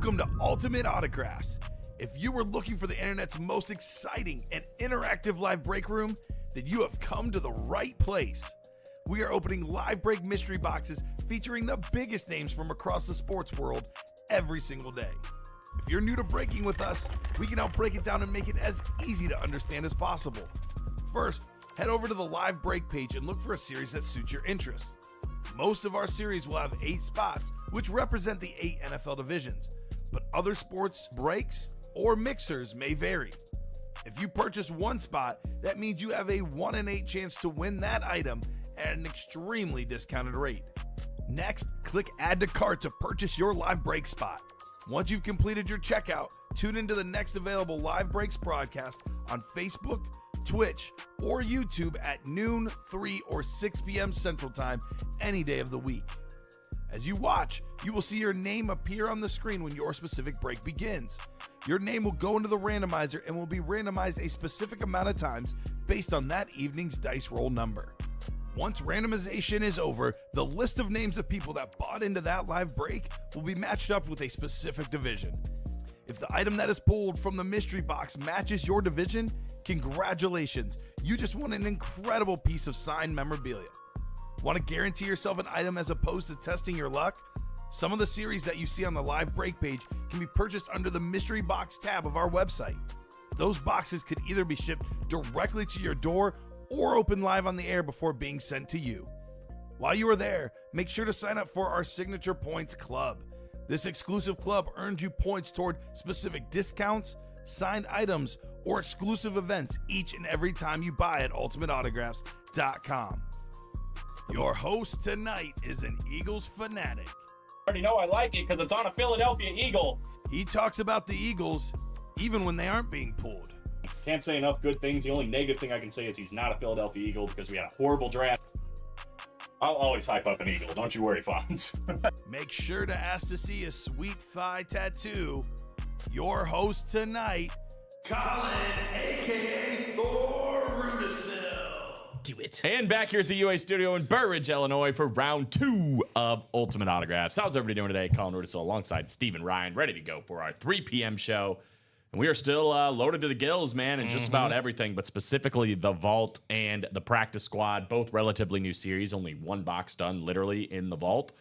Welcome to Ultimate Autographs. If you were looking for the internet's most exciting and interactive live break room, then you have come to the right place. We are opening live break mystery boxes featuring the biggest names from across the sports world every single day. If you're new to breaking with us, we can help break it down and make it as easy to understand as possible. First, head over to the live break page and look for a series that suits your interests. Most of our series will have 8 spots, which represent the 8 NFL divisions, but other sports breaks or mixers may vary. If you purchase one spot, that means you have a 1 in 8 chance to win that item at an extremely discounted rate. Next, click Add to Cart to purchase your live break spot. Once you've completed your checkout, tune into the next available live breaks broadcast on Facebook, Twitch, or YouTube at noon, 3, or 6 p.m. Central Time any day of the week. As you watch, you will see your name appear on the screen when your specific break begins. Your name will go into the randomizer and will be randomized a specific amount of times based on that evening's dice roll number. Once randomization is over, the list of names of people that bought into that live break will be matched up with a specific division. If the item that is pulled from the mystery box matches your division, congratulations, you just won an incredible piece of signed memorabilia. Want to guarantee yourself an item as opposed to testing your luck? Some of the series that you see on the live break page can be purchased under the mystery box tab of our website. Those boxes could either be shipped directly to your door or open live on the air before being sent to you. While you are there, make sure to sign up for our Signature Points Club. This exclusive club earns you points toward specific discounts, signed items, or exclusive events each and every time you buy at ultimateautographs.com. Your host tonight is an Eagles fanatic. I already know I like it because it's on a Philadelphia Eagle. He talks about the Eagles even when they aren't being pulled. Can't say enough good things. The only negative thing I can say is he's not a Philadelphia Eagle because we had a horrible draft. I'll always hype up an Eagle. Don't you worry, Fonz. Make sure to ask to see a sweet thigh tattoo. Your host tonight, Colin, a.k.a. Thor Rudisill. Do it. And back here at the UA studio in Burridge, Illinois for round 2 of Ultimate Autographs. How's everybody doing today? Colin Rudisill alongside Stephen Ryan, ready to go for our 3 p.m. show. And we are still loaded to the gills, man, and just about everything, but specifically the Vault and the Practice Squad, both relatively new series, only 1 box done literally in the Vault.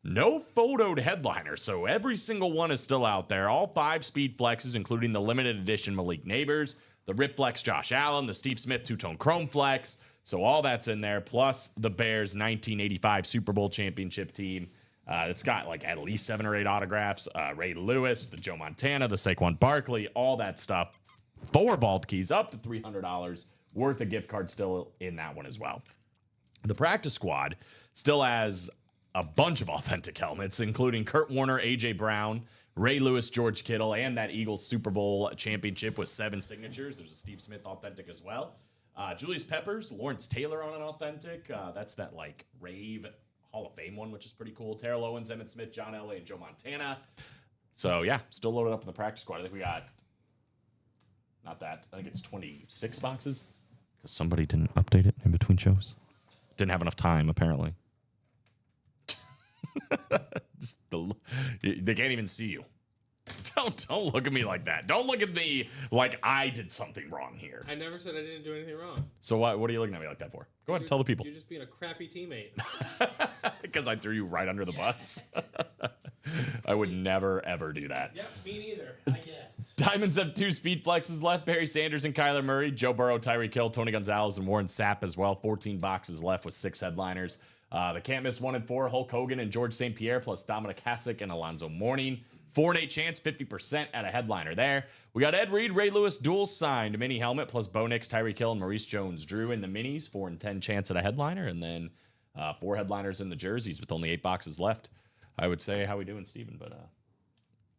No photoed headliner, so every single one is still out there. All 5 speed flexes, including the limited edition Malik Neighbors, the Rip Flex Josh Allen, the Steve Smith two-tone Chrome Flex. So all that's in there, plus the Bears 1985 Super Bowl championship team. It's got like at least 7 or 8 autographs. Ray Lewis, the Joe Montana, the Saquon Barkley, all that stuff. 4 vault keys, up to $300 worth of gift card still in that one as well. The Practice Squad still has a bunch of authentic helmets, including Kurt Warner, A.J. Brown, Ray Lewis, George Kittle, and that Eagles Super Bowl championship with 7 signatures. There's a Steve Smith authentic as well. Julius Peppers, Lawrence Taylor on an authentic. That's that like rave Hall of Fame one, which is pretty cool. Terrell Owens, Emmitt Smith, John Elway, and Joe Montana. So, yeah, still loaded up in the Practice Squad. I think we got, not that, I think it's 26 boxes. Because somebody didn't update it in between shows. Didn't have enough time, apparently. They can't even see you. Don't look at me like that. Don't look at me like I did something wrong here. I never said I didn't do anything wrong. So what are you looking at me like that for? Go ahead and tell the people. You're just being a crappy teammate. Because I threw you right under the bus. I would never, ever do that. Yep, me neither, I guess. Diamonds have 2 speed flexes left. Barry Sanders and Kyler Murray. Joe Burrow, Tyreek Hill, Tony Gonzalez, and Warren Sapp as well. 14 boxes left with 6 headliners. The can't miss 1 and 4. Hulk Hogan and George St. Pierre plus Dominic Hasek and Alonzo Mourning. 4 and 8 chance, 50% at a headliner there. We got Ed Reed, Ray Lewis, dual signed mini helmet, plus Bo Nix, Tyreek Hill, and Maurice Jones-Drew in the minis. 4 and 10 chance at a headliner, and then 4 headliners in the jerseys with only 8 boxes left. I would say, how we doing, Steven? But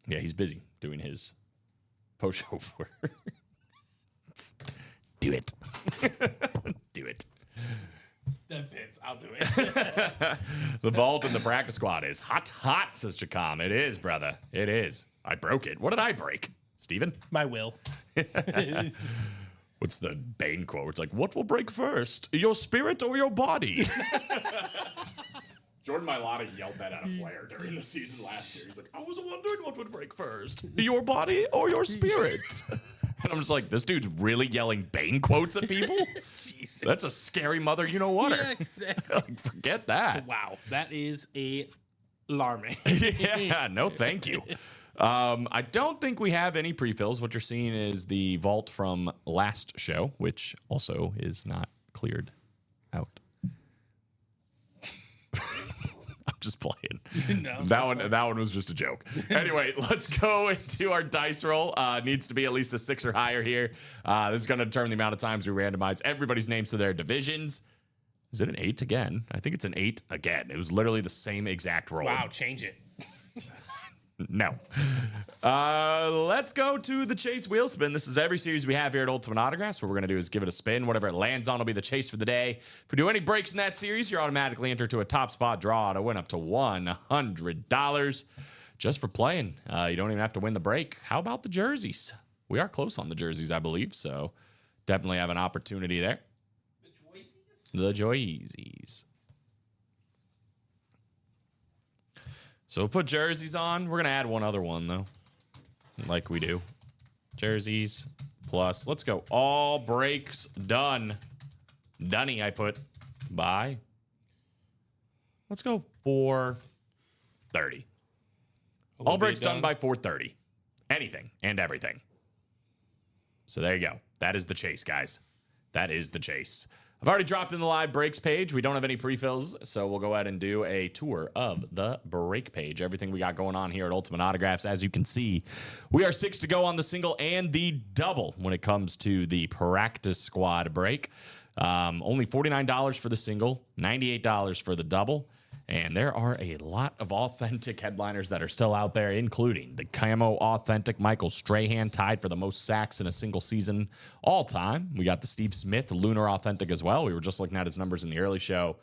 yeah, he's busy doing his post-show work. Do it. Do it. That fits. I'll do it. The Vault and the Practice Squad is hot, says Chacom. It is, brother. It is. I broke it. What did I break? Steven? My will. What's the Bane quote? It's like, what will break first? Your spirit or your body? Jordan Mailata yelled that at a player during the season last year. He's like, I was wondering what would break first, your body or your spirit. And I'm just like, this dude's really yelling Bane quotes at people? Jesus. That's a scary mother, you know what? Yeah, exactly. Like, forget that. Wow, that is alarming. Yeah, no thank you. I don't think we have any pre-fills. What you're seeing is the vault from last show, which also is not cleared out. I'm just playing. No, that one was just a joke. Anyway, let's go into our dice roll. Needs to be at least a 6 or higher here. This is going to determine the amount of times we randomize everybody's names to their divisions. Is it an 8 again? I think it's an 8 again. It was literally the same exact roll. Wow, change it. No. Let's go to the Chase Wheel Spin. This is every series we have here at Ultimate Autographs. What we're going to do is give it a spin. Whatever it lands on will be the chase for the day. If we do any breaks in that series, you're automatically entered to a top spot draw to win up to $100 just for playing. You don't even have to win the break. How about the jerseys? We are close on the jerseys, I believe, so definitely have an opportunity there. The Joyeezys. So we'll put jerseys on. We're going to add one other one, though, like we do. Jerseys plus. Let's go. All breaks done. Dunny, I put. Bye. Let's go 430. All breaks done by 430. Anything and everything. So there you go. That is the chase, guys. That is the chase. I've already dropped in the live breaks page. We don't have any pre-fills, so we'll go ahead and do a tour of the break page. Everything we got going on here at Ultimate Autographs. As you can see, we are 6 to go on the single and the double when it comes to the practice squad break. Only $49 for the single, $98 for the double. And there are a lot of authentic headliners that are still out there, including the camo authentic Michael Strahan, tied for the most sacks in a single season all time. We got the Steve Smith Lunar authentic as well. We were just looking at his numbers in the early show.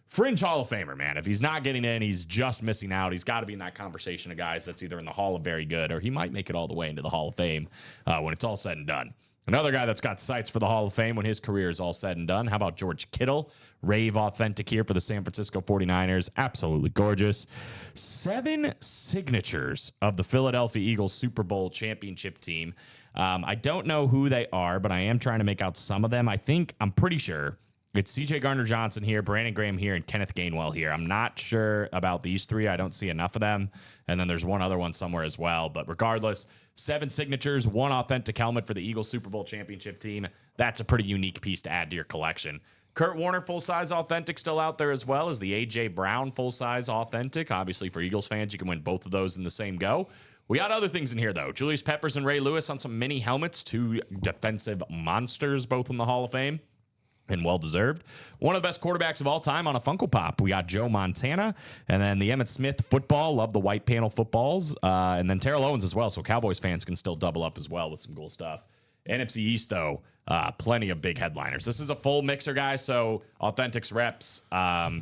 Fringe Hall of Famer, man. If he's not getting in, he's just missing out. He's got to be in that conversation of guys that's either in the Hall of Very Good or he might make it all the way into the Hall of Fame when it's all said and done. Another guy that's got sights for the Hall of Fame when his career is all said and done. How about George Kittle? Rave authentic here for the San Francisco 49ers. Absolutely gorgeous. 7 signatures of the Philadelphia Eagles Super Bowl championship team. I don't know who they are, but I am trying to make out some of them. I'm pretty sure it's C.J. Gardner-Johnson here, Brandon Graham here, and Kenneth Gainwell here. I'm not sure about these 3. I don't see enough of them. And then there's one other one somewhere as well. But regardless, 7 signatures, 1 authentic helmet for the Eagles Super Bowl championship team. That's a pretty unique piece to add to your collection. Kurt Warner full-size authentic still out there as well as the A.J. Brown full-size authentic. Obviously, for Eagles fans, you can win both of those in the same go. We got other things in here, though. Julius Peppers and Ray Lewis on some mini helmets. 2 defensive monsters, both in the Hall of Fame. And well-deserved. One of the best quarterbacks of all time on a Funko Pop. We got Joe Montana. And then the Emmitt Smith football. Love the white panel footballs. And then Terrell Owens as well. So Cowboys fans can still double up as well with some cool stuff. NFC East, though, plenty of big headliners. This is a full mixer, guys. So authentics, reps,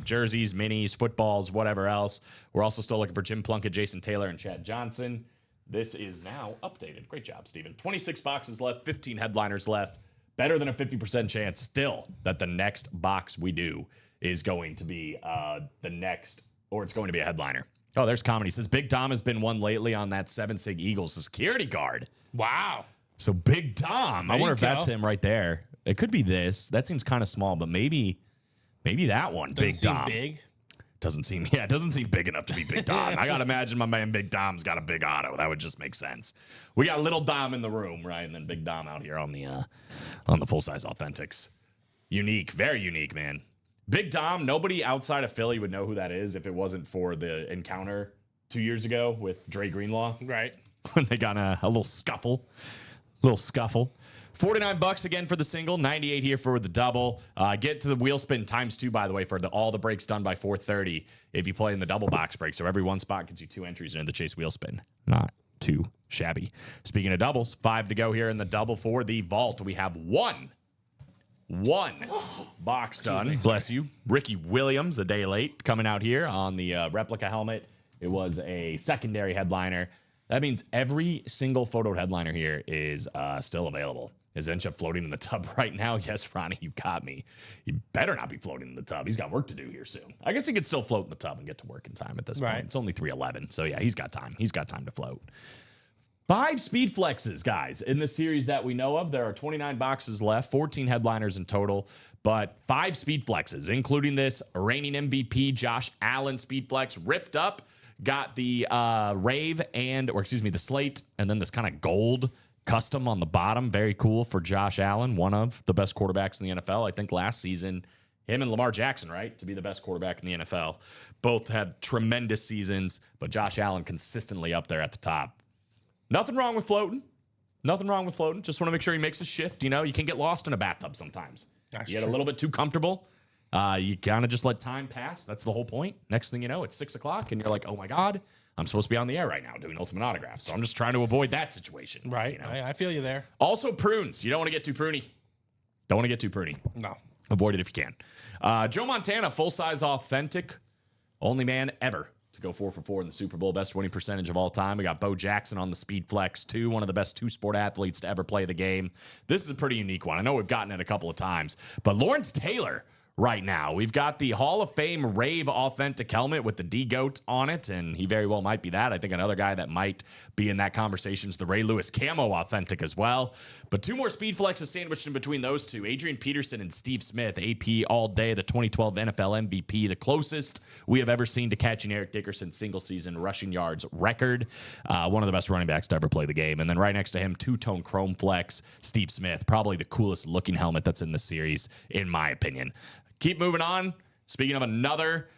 jerseys, minis, footballs, whatever else. We're also still looking for Jim Plunkett, Jason Taylor, and Chad Johnson. This is now updated. Great job, Steven. 26 boxes left, 15 headliners left. Better than a 50% chance still that the next box we do is going to be the next, or it's going to be a headliner. Oh, there's Comedy. Says Big Tom has been one lately on that 7 Sig Eagles security guard. Wow. So Big Tom. I wonder if that's him right there. It could be this. That seems kind of small, but maybe that one. Big Tom. Big. It doesn't seem big enough to be Big Tom. I gotta imagine my man Big Dom's got a big auto. That would just make sense. We got Little Dom in the room, right? And then Big Dom out here on the full-size authentics. Unique, very unique, man. Big Dom, nobody outside of Philly would know who that is if it wasn't for the encounter 2 years ago with Dre Greenlaw. Right. When they got a little scuffle. $49 again for the single, $98 here for the double. Get to the wheel spin ×2, by the way, for all the breaks done by 430 if you play in the double box break. So every one spot gets you 2 entries into the chase wheel spin. Not too shabby. Speaking of doubles, 5 to go here in the double for the vault. We have one box done. Bless you. Ricky Williams, a day late, coming out here on the replica helmet. It was a secondary headliner. That means every single photoed headliner here is still available. Is Zenchev floating in the tub right now? Yes, Ronnie, you got me. He better not be floating in the tub. He's got work to do here soon. I guess he could still float in the tub and get to work in time at this point. It's only 3:11, so yeah, he's got time. He's got time to float. 5 speed flexes, guys, in the series that we know of. There are 29 boxes left, 14 headliners in total, but 5 speed flexes, including this reigning MVP Josh Allen speed flex, ripped up. Got the the slate, and then this kind of gold custom on the bottom. Very cool for Josh Allen, one of the best quarterbacks in the NFL. I think last season, him and Lamar Jackson, right, to be the best quarterback in the NFL. Both had tremendous seasons, but Josh Allen consistently up there at the top. Nothing wrong with floating. Nothing wrong with floating. Just want to make sure he makes a shift. You know, you can get lost in a bathtub sometimes. You get a little bit too comfortable. You kind of just let time pass. That's the whole point. Next thing you know, it's 6 o'clock, and you're like, oh my God, I'm supposed to be on the air right now doing Ultimate Autographs. So I'm just trying to avoid that situation. Right. You know? I feel you there. Also, prunes. You don't want to get too pruny. Don't want to get too pruny. No. Avoid it if you can. Joe Montana, full-size authentic. Only man ever to go 4 for 4 in the Super Bowl. Best winning percentage of all time. We got Bo Jackson on the Speed Flex, too. One of the best two-sport athletes to ever play the game. This is a pretty unique one. I know we've gotten it a couple of times. But Lawrence Taylor right now. We've got the Hall of Fame Rave Authentic helmet with the D-Goat on it, and he very well might be that. I think another guy that might be in that conversation is the Ray Lewis Camo Authentic as well. But 2 more Speed Flexes sandwiched in between those two. Adrian Peterson and Steve Smith, AP all day, the 2012 NFL MVP, the closest we have ever seen to catching Eric Dickerson's single-season rushing yards record. One of the best running backs to ever play the game. And then right next to him, 2-tone Chrome Flex, Steve Smith, probably the coolest looking helmet that's in the series, in my opinion. Keep moving on. Speaking of another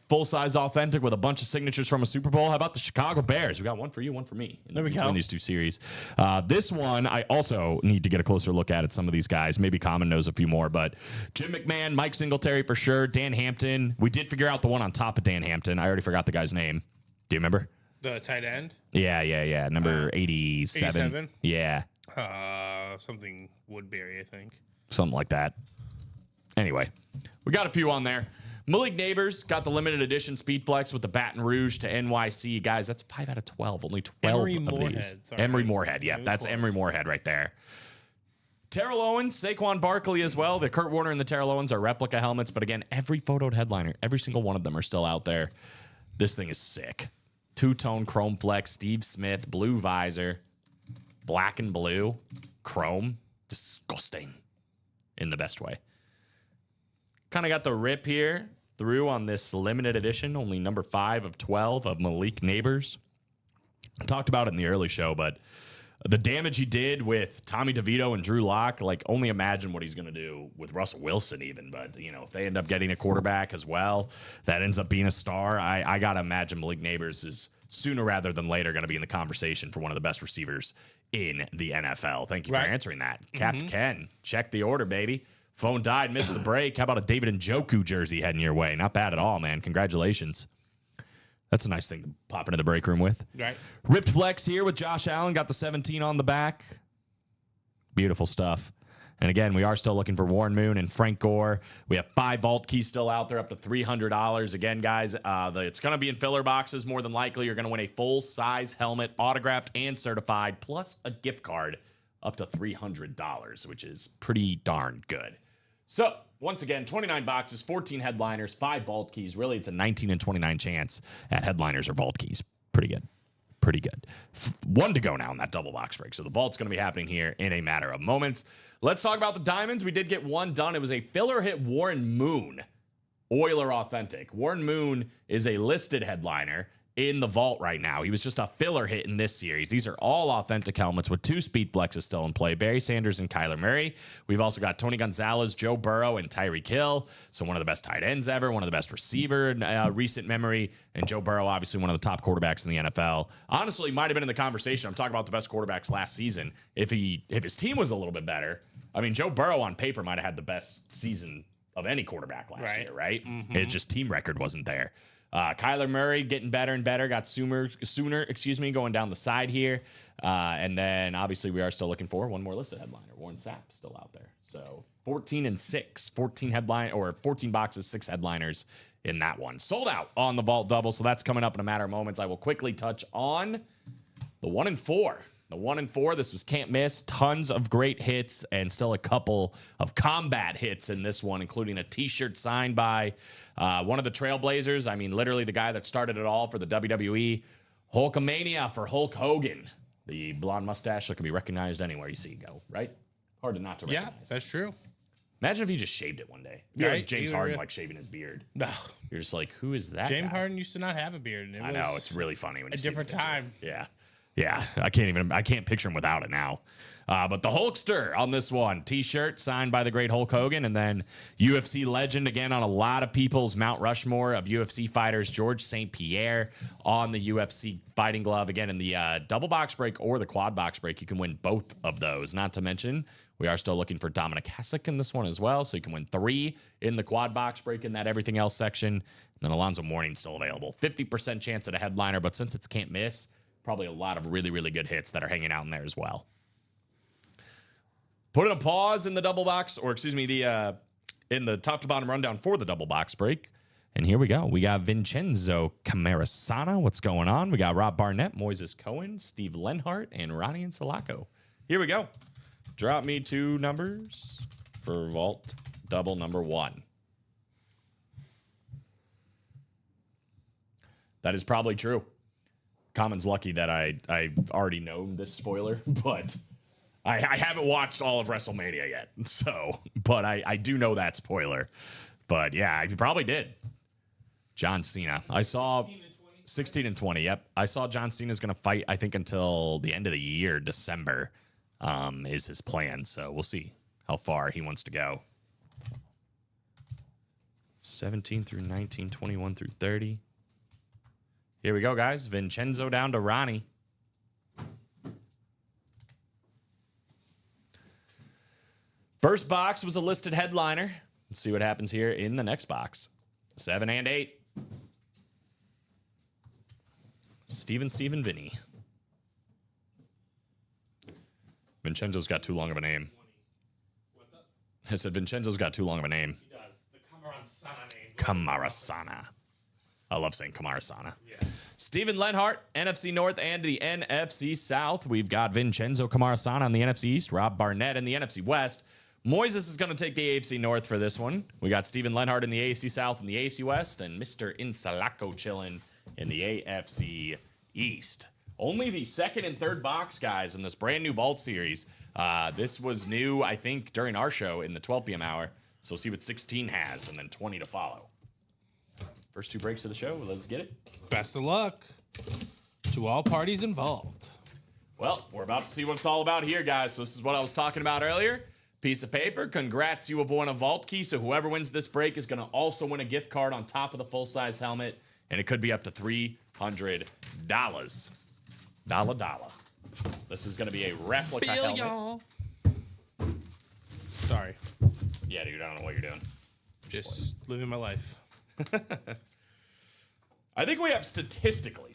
full-size authentic with a bunch of signatures from a Super Bowl, how about the Chicago Bears? We got one for you, one for me. There we go. In these 2 series. This one, I also need to get a closer look at some of these guys. Maybe Common knows a few more, but Jim McMahon, Mike Singletary for sure, Dan Hampton. We did figure out the one on top of Dan Hampton. I already forgot the guy's name. Do you remember? The tight end? Yeah. Number 87. 87? Yeah. Something Woodbury, I think. Something like that. Anyway, we got a few on there. Malik Neighbors got the limited edition Speed Flex with the Baton Rouge to NYC. Guys, that's 5 out of 12. Only 12 Emory of Moorhead, these. sorry. Emory Moorhead. Yeah, Very that's close. Emory Moorhead right there. Terrell Owens, Saquon Barkley as well. The Kurt Warner and the Terrell Owens are replica helmets. But again, every photoed headliner, every single one of them are still out there. This thing is sick. 2-tone Chrome Flex, Steve Smith, blue visor, black and blue, chrome. Disgusting in the best way. Kind of got the rip here through on this limited edition, only number 5 of 12 of Malik Neighbors. I talked about it in the early show, but the damage he did with Tommy DeVito and Drew Lock, like, only imagine what he's going to do with Russell Wilson even. But, you know, if they end up getting a quarterback as well that ends up being a star, I got to imagine Malik Neighbors is sooner rather than later going to be in the conversation for one of the best receivers in the NFL. Thank you for answering that. Cap Ken, check the order, baby. Phone died, missed the break. How about a David Njoku jersey heading your way? Not bad at all, man. Congratulations. That's a nice thing to pop into the break room with. Right. Ripped Flex here with Josh Allen. Got the 17 on the back. Beautiful stuff. And again, we are still looking for Warren Moon and Frank Gore. We have 5 vault keys still out there, up to $300. Again, guys, it's going to be in filler boxes. More than likely, you're going to win a full-size helmet, autographed and certified, plus a gift card up to $300, which is pretty darn good. So, once again, 29 boxes, 14 headliners, 5 vault keys. Really, it's a 19 and 29 chance at headliners or vault keys. Pretty good. Pretty good. 1 to go now in that double box break. So the vault's going to be happening here in a matter of moments. Let's talk about the diamonds. We did get one done. It was a filler hit Warren Moon, Oiler Authentic. Warren Moon is a listed headliner in the vault right now. He was just a filler hit in this series. These are all authentic helmets with 2 speed flexes still in play. Barry Sanders and Kyler Murray. We've also got Tony Gonzalez, Joe Burrow, and Tyreek Hill. So one of the best tight ends ever, one of the best receiver in recent memory. And Joe Burrow, obviously one of the top quarterbacks in the NFL. Honestly, might have been in the conversation. I'm talking about the best quarterbacks last season. If his team was a little bit better, I mean, Joe Burrow on paper might have had the best season of any quarterback last year, right? It just team record wasn't there. Kyler Murray getting better and better. Got sooner, going down the side here. And then obviously we are still looking for one more listed headliner. Warren Sapp still out there. So 14 and 6, 14 boxes, 6 headliners in that one. Sold out on the vault double. So that's coming up in a matter of moments. I will quickly touch on the 1 and 4. The 1 and 4, this was can't miss. Tons of great hits and still a couple of combat hits in this one, including a t-shirt signed by one of the Trailblazers. I mean, literally the guy that started it all for the WWE. Hulkamania for Hulk Hogan. The blonde mustache that can be recognized anywhere you see it go, right? Hard to not to Yeah, recognize. that's true. Imagine if he just shaved it one day. You're Right, like James you were Harden, real- like shaving his beard. No, You're just like, who is that James guy? Harden used to not have a beard. And it I know, was it's really funny when you a see the different picture. time. Yeah. Yeah. I can't picture him without it now. But the Hulkster on this one, t-shirt signed by the great Hulk Hogan, and then UFC legend again on a lot of people's Mount Rushmore of UFC fighters, George St. Pierre on the UFC fighting glove. Again, in the double box break or the quad box break, you can win both of those. Not to mention, we are still looking for Dominic Hasek in this one as well. So you can win 3 in the quad box break in that everything else section. And then Alonzo Mourning's still available. 50% chance at a headliner, but since it's can't miss, probably a lot of really, really good hits that are hanging out in there as well. Put in a pause in the double box, or excuse me, the in the top to bottom rundown for the double box break. And here we go. We got Vincenzo Camarasana. What's going on? We got Rob Barnett, Moises Cohen, Steve Lenhart, and Ronnie and Salako. Here we go. Drop me 2 numbers for vault double number 1. That is probably true. Common's lucky that I already know this spoiler, but I haven't watched all of WrestleMania yet. So, but I do know that spoiler. But yeah, I probably did. John Cena. I saw 16 and 20. Yep. I saw John Cena's going to fight, I think, until the end of the year, December, is his plan. So we'll see how far he wants to go. 17 through 19, 21 through 30. Here we go, guys. Vincenzo down to Ronnie. First box was a listed headliner. Let's see what happens here in the next box. 7 and 8. Steven Vinny. Vincenzo's got too long of a name. What's up? I said Vincenzo's got too long of a name. He does. The Camarasana name. Camarasana. I love saying Camarasana. Yeah. Steven Lenhart, NFC North and the NFC South. We've got Vincenzo Camarasana on the NFC East, Rob Barnett in the NFC West. Moises is going to take the AFC North for this one. We got Steven Lenhart in the AFC South and the AFC West, and Mr. Insalaco chilling in the AFC East. Only the second and third box, guys, in this brand new Vault series. This was new, I think, during our show in the 12 p.m. hour. So we'll see what 16 has, and then 20 to follow. First 2 breaks of the show. Let's get it. Best of luck to all parties involved. Well, we're about to see what it's all about here, guys. So this is what I was talking about earlier. Piece of paper. Congrats, you have won a Vault key. So whoever wins this break is going to also win a gift card on top of the full-size helmet. And it could be up to $300. Dollar. This is going to be a replica helmet. Y'all. Sorry. Yeah, dude, I don't know what you're doing. Just living my life. I think we have statistically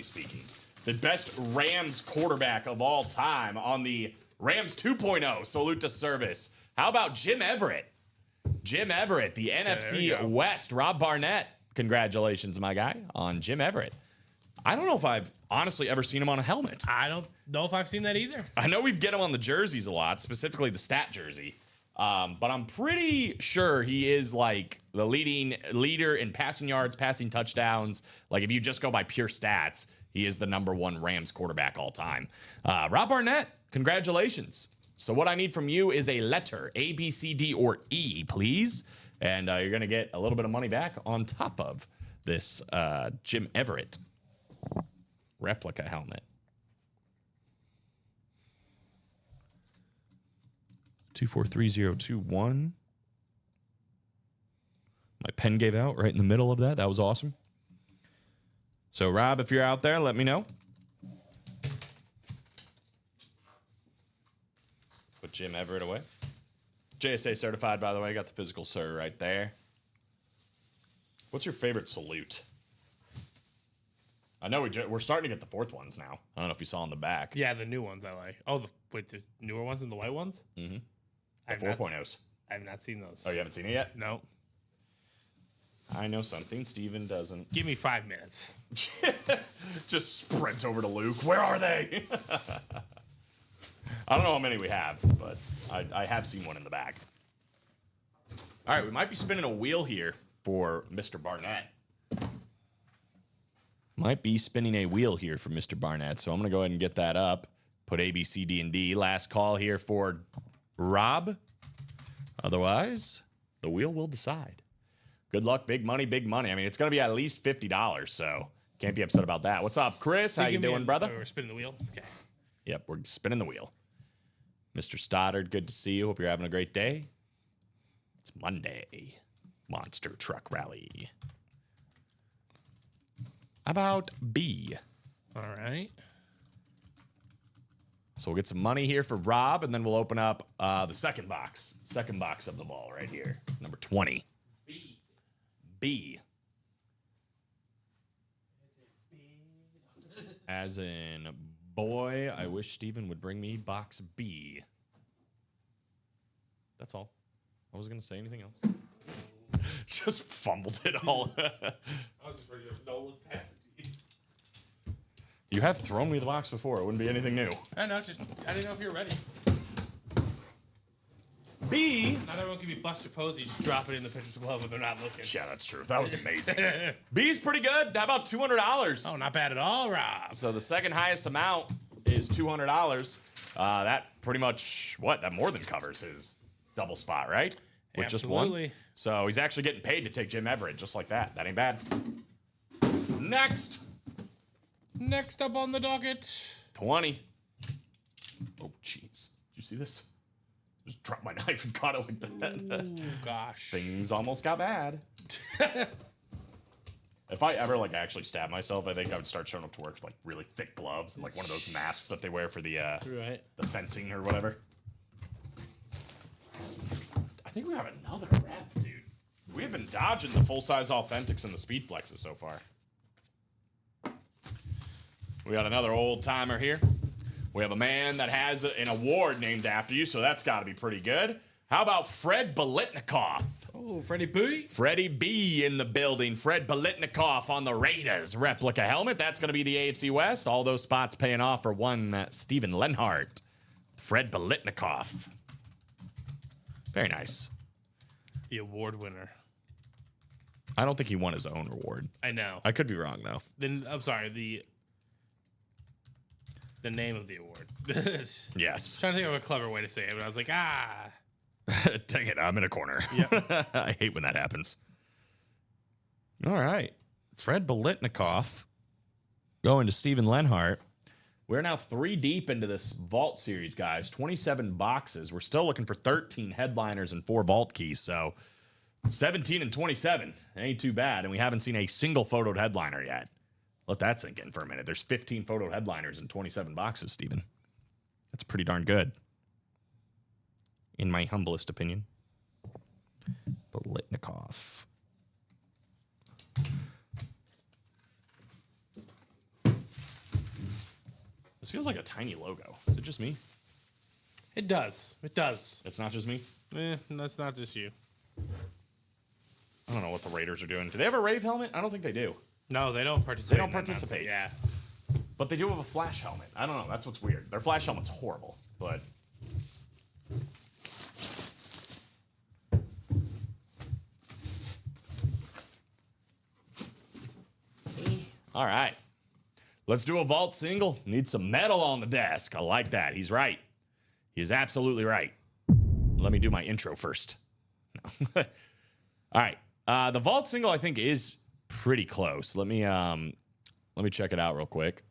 speaking, the best Rams quarterback of all time on the Rams 2.0 Salute to Service. How about Jim Everett? Jim Everett, the there we NFC go. West. Rob Barnett. Congratulations, my guy, on Jim Everett. I don't know if I've honestly ever seen him on a helmet. I don't know if I've seen that either. I know we get him on the jerseys a lot, specifically the stat jersey. But I'm pretty sure he is like the leader in passing yards, passing touchdowns. Like if you just go by pure stats, he is the #1 Rams quarterback all time. Rob Barnett, congratulations. So what I need from you is a letter, A, B, C, D, or E, please. And you're going to get a little bit of money back on top of this Jim Everett replica helmet. 243021. My pen gave out right in the middle of that. That was awesome. So, Rob, if you're out there, let me know. Put Jim Everett away. JSA certified, by the way. Got the physical sir right there. What's your favorite salute? I know we're starting to get the fourth ones now. I don't know if you saw on the back. Yeah, the new ones I like. Oh, the newer ones and the white ones? Mm-hmm. I The 4.0s. I have not seen those. Oh, you haven't seen it yet? No. I know something Steven doesn't. Give me 5 minutes. Just sprint over to Luke. Where are they? I don't know how many we have, but I have seen one in the back. All right, we might be spinning a wheel here for Mr. Barnett. Might be spinning a wheel here for Mr. Barnett, so I'm going to go ahead and get that up. Put A, B, C, D, and D. Last call here for Rob. Otherwise, the wheel will decide. Good luck, big money, big money. I mean, it's going to be at least $50, so can't be upset about that. What's up, Chris? How you doing, brother? We're spinning the wheel. Okay. Yep, we're spinning the wheel. Mr. Stoddard, good to see you. Hope you're having a great day. It's Monday. Monster Truck Rally. How about B? All right. So we'll get some money here for Rob, and then we'll open up the second box. Second box of the ball right here. Number 20. B. B. As in, boy, I wish Steven would bring me box B. That's all. I wasn't going to say anything else. Just fumbled it all. I was just ready to Nolan pass it to you. You have thrown me the box before. It wouldn't be anything new. I know, just I didn't know if you were ready. B. Not everyone can be Buster Posey, just drop it in the pitcher's glove when they're not looking. Yeah, that's true. That was amazing. B's pretty good. How about $200? Oh, not bad at all, Rob. So the second highest amount is $200. That pretty much, that more than covers his double spot, right? With just Absolutely. one. So he's actually getting paid to take Jim Everett just like that. That ain't bad. Next. Next up on the docket. 20. Oh, jeez. Did you see this? Just dropped my knife and caught it like that. Ooh, gosh. Things almost got bad. If I ever actually stab myself, I think I would start showing up to work with really thick gloves and one of those masks that they wear for the Right. the fencing or whatever. I think we have another rep, dude. We have been dodging the full-size Authentics and the Speed Flexes so far. We got another old-timer here. We have a man that has an award named after you, so that's got to be pretty good. How about Fred Biletnikoff? Oh, Freddie B. Freddie B in the building. Fred Biletnikoff on the Raiders replica helmet. That's going to be the AFC West. All those spots paying off for one Steven Lenhart. Fred Biletnikoff. Very nice. The award winner. I don't think he won his own award. I know. I could be wrong, though. Then I'm sorry, the name of the award. Yes. Trying to think of a clever way to say it, but I was like, Dang it, I'm in a corner. Yep. I hate when that happens. All right. Fred Biletnikoff going to Steven Lenhart. We're now 3 deep into this Vault Series, guys. 27 boxes. We're still looking for 13 headliners and 4 Vault keys, so 17 and 27. Ain't too bad, and we haven't seen a single photoed headliner yet. Let that sink in for a minute. There's 15 photoed headliners in 27 boxes, Steven. That's pretty darn good. In my humblest opinion. Biletnikoff. This feels like a tiny logo. Is it just me? it does. It does. It's not just me? That's not just you. I don't know what the Raiders are doing. Do they have a Rave helmet? I don't think they do. No, they don't participate. They don't in that participate. nonsense. Yeah. But they do have a Flash helmet. I don't know. That's what's weird. Their Flash helmet's horrible, but... All right. Let's do a Vault single. Need some metal on the desk. I like that. He's right. He is absolutely right. Let me do my intro first. No. All right. The Vault single, I think, is pretty close. Let me check it out real quick.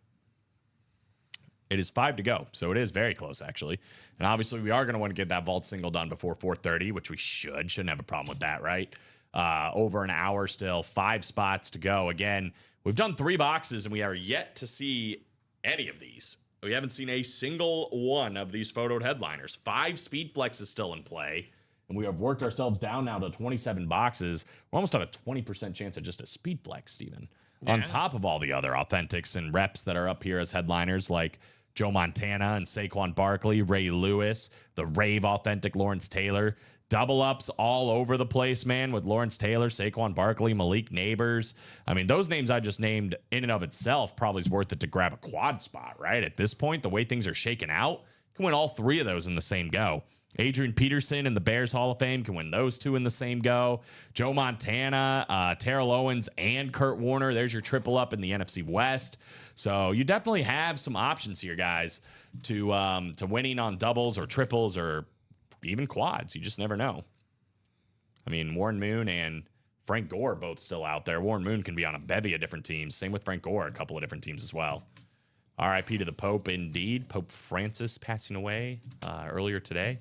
It is 5 to go, so it is very close, actually. And obviously, we are going to want to get that Vault single done before 4:30, which we should. Shouldn't have a problem with that, right? Over an hour still, 5 spots to go. Again, we've done 3 boxes, and we are yet to see any of these. We haven't seen a single one of these photoed headliners. 5 Speed Flex is still in play, and we have worked ourselves down now to 27 boxes. We're almost at a 20% chance of just a Speed Flex, Steven. Yeah. On top of all the other Authentics and reps that are up here as headliners, like Joe Montana and Saquon Barkley, Ray Lewis, the Rave authentic Lawrence Taylor. Double ups all over the place, man, with Lawrence Taylor, Saquon Barkley, Malik Neighbors. I mean, those names I just named in and of itself probably is worth it to grab a quad spot, right? At this point, the way things are shaking out, you can win all three of those in the same go. Adrian Peterson in the Bears Hall of Fame can win those two in the same go. Joe Montana, Terrell Owens, and Kurt Warner. There's your triple up in the NFC West. So you definitely have some options here, guys, to winning on doubles or triples or even quads. You just never know. I mean, Warren Moon and Frank Gore are both still out there. Warren Moon can be on a bevy of different teams. Same with Frank Gore, a couple of different teams as well. RIP to the Pope, indeed. Pope Francis passing away earlier today.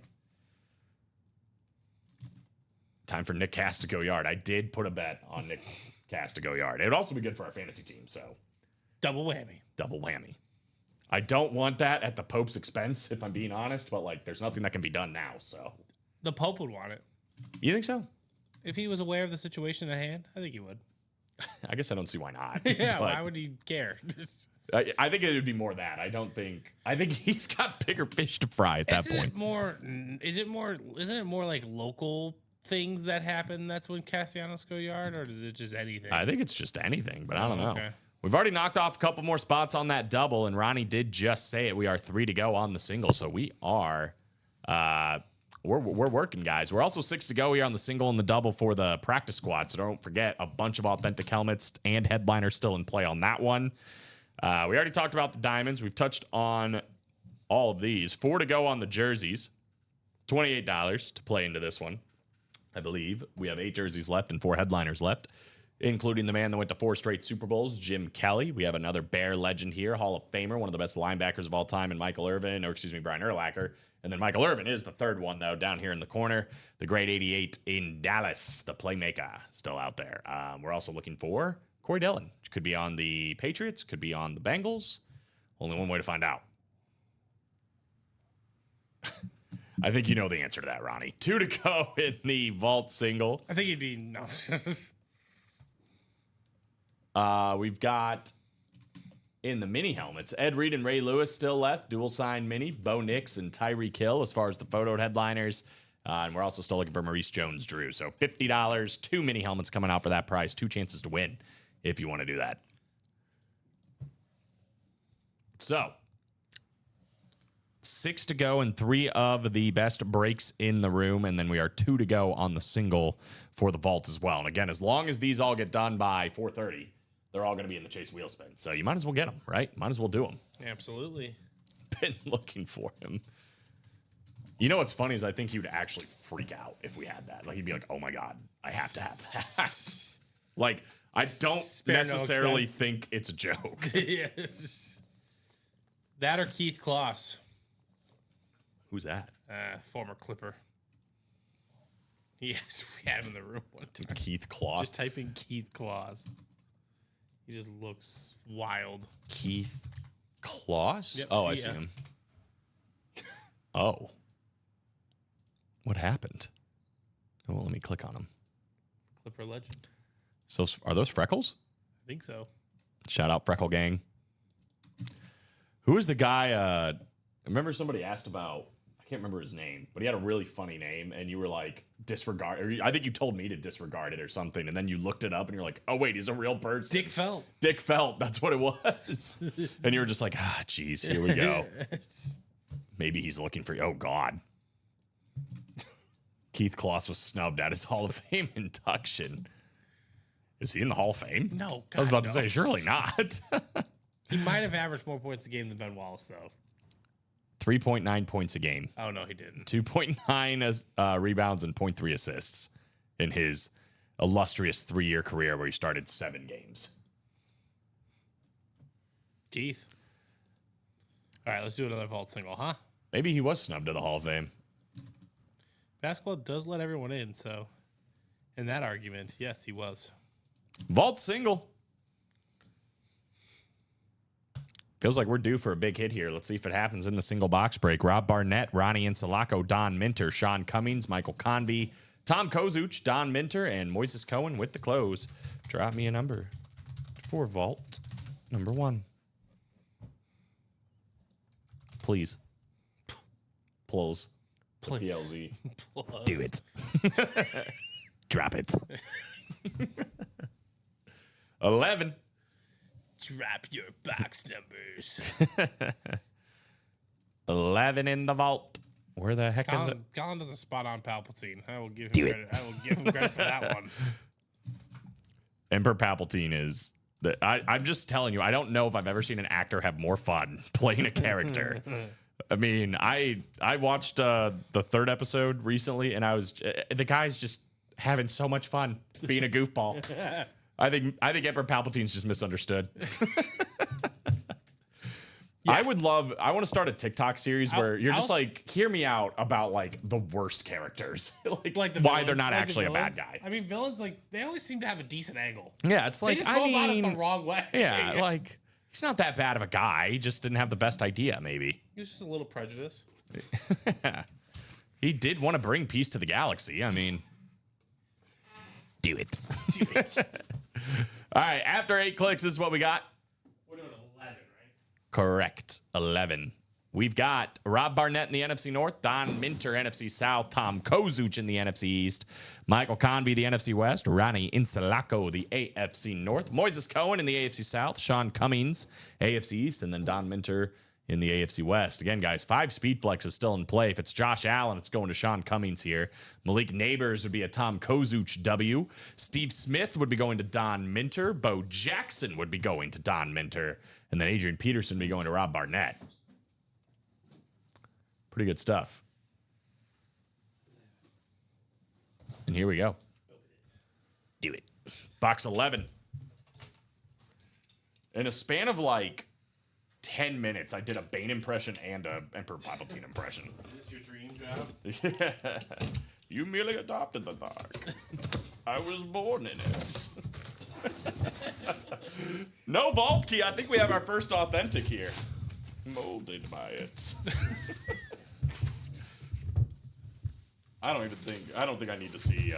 Time for Nick Cass to go yard. I did put a bet on Nick Cass to go yard. It would also be good for our fantasy team, so. Double whammy. Double whammy. I don't want that at the Pope's expense, if I'm being honest, but, like, there's nothing that can be done now, so. The Pope would want it. You think so? If he was aware of the situation at hand, I think he would. I guess I don't see why not. Yeah, why would he care? I think it would be more that. I think he's got bigger fish to fry at that point. Isn't it more like local things that happen? That's when Castellanos go yard, or is it just anything? I think it's just anything, but I don't know. Okay. We've already knocked off a couple more spots on that double, and Ronnie did just say it. We are 3 to go on the single, so we are we're working, guys. We're also 6 to go here on the single and the double for the practice squad. So don't forget, a bunch of authentic helmets and headliners still in play on that one. We already talked about the diamonds. We've touched on all of these. 4 to go on the jerseys. $28 to play into this one. I believe we have 8 jerseys left and 4 headliners left, including the man that went to 4 straight Super Bowls, Jim Kelly. We have another Bear legend here, Hall of Famer, one of the best linebackers of all time, and Brian Urlacher. And then Michael Irvin is the third one, though, down here in the corner. The great 88 in Dallas, the playmaker, still out there. We're also looking for Corey Dillon. Could be on the Patriots, could be on the Bengals. Only one way to find out. I think you know the answer to that, Ronnie. 2 to go in the vault single. I think he'd be no. We've got in the mini helmets, Ed Reed and Ray Lewis still left. Dual sign mini. Bo Nix and Tyreek Hill as far as the photo headliners. And we're also still looking for Maurice Jones-Drew. So $50, 2 mini helmets coming out for that price. 2 chances to win if you want to do that. So 6 to go and 3 of the best breaks in the room. And then we are 2 to go on the single for the vault as well. And again, as long as these all get done by 4:30, they're all going to be in the Chase wheel spin. So you might as well get them, right? Might as well do them. Absolutely. Been looking for him. You know what's funny is I think he would actually freak out if we had that. Like, he'd be like, oh my God, I have to have that. Like, I don't necessarily think it's a joke. Yeah. That or Keith Kloss. Who's that? Former Clipper. Yes, we had him in the room one time. Keith Kloss. Just type in Keith Kloss. He just looks wild. Keith Kloss? Yep, I see him. Oh. What happened? Oh, well, let me click on him. Clipper legend. So are those freckles? I think so. Shout out Freckle Gang. Who is the guy? I remember somebody asked about, I can't remember his name, but he had a really funny name, and you were like, disregard, or I think you told me to disregard it or something, and then you looked it up, and you're like, oh, wait, he's a real person. Dick Felt. Dick Felt, that's what it was. And you were just like, geez, here we go. Maybe he's looking for you. Oh, God. Keith Kloss was snubbed at his Hall of Fame induction. Is he in the Hall of Fame? No, God, I was about to say, surely not. He might have averaged more points a game than Ben Wallace, though. 3.9 points a game. Oh, no, he didn't. 2.9 rebounds and 0.3 assists in his illustrious 3-year career where he started 7 games. Keith. All right, let's do another vault single, huh? Maybe he was snubbed to the Hall of Fame. Basketball does let everyone in, so in that argument, yes, he was. Vault single. Feels like we're due for a big hit here. Let's see if it happens in the single box break. Rob Barnett, Ronnie Insulaco, Don Minter, Sean Cummings, Michael Convey, Tom Kozuch, Don Minter, and Moises Cohen with the close. Drop me a number for vault number 1. please. Pulls. Please. PLZ. Plus. Do it. Drop it. 11. Drop your box numbers. 11 in the vault. Where the heck is it? Colin does a spot on Palpatine. I will give him credit. I will give him credit for that one. Emperor Palpatine is. I'm just telling you, I don't know if I've ever seen an actor have more fun playing a character. I mean, I watched the third episode recently, and the guy's just having so much fun being a goofball. I think Emperor Palpatine's just misunderstood. I want to start a TikTok series where you're just like, hear me out about like the worst characters, like why they're not actually a bad guy. I mean, villains, like, they always seem to have a decent angle. Yeah, it's like, They just go about it the wrong way. Yeah, like he's not that bad of a guy. He just didn't have the best idea, maybe. He was just a little prejudiced. He did want to bring peace to the galaxy. I mean, do it. Do it. All right, after 8 clicks, this is what we got. We're doing 11, right? Correct. 11. We've got Rob Barnett in the NFC North, Don Minter, NFC South, Tom Kozuch in the NFC East, Michael Convey, the NFC West, Ronnie Insalaco, the AFC North, Moises Cohen in the AFC South, Sean Cummings, AFC East, and then Don Minter in the AFC West. Again, guys, 5 speed flexes still in play. If it's Josh Allen, it's going to Sean Cummings here. Malik Neighbors would be a Tom Kozuch W. Steve Smith would be going to Don Minter. Bo Jackson would be going to Don Minter. And then Adrian Peterson would be going to Rob Barnett. Pretty good stuff. And here we go. Do it. Box 11. In a span of like 10 minutes, I did a Bane impression and a Emperor Palpatine impression. Is this your dream job? Yeah. You merely adopted the dark. I was born in it. No vault key. I think we have our first authentic here. Molded by it. I don't think I need to see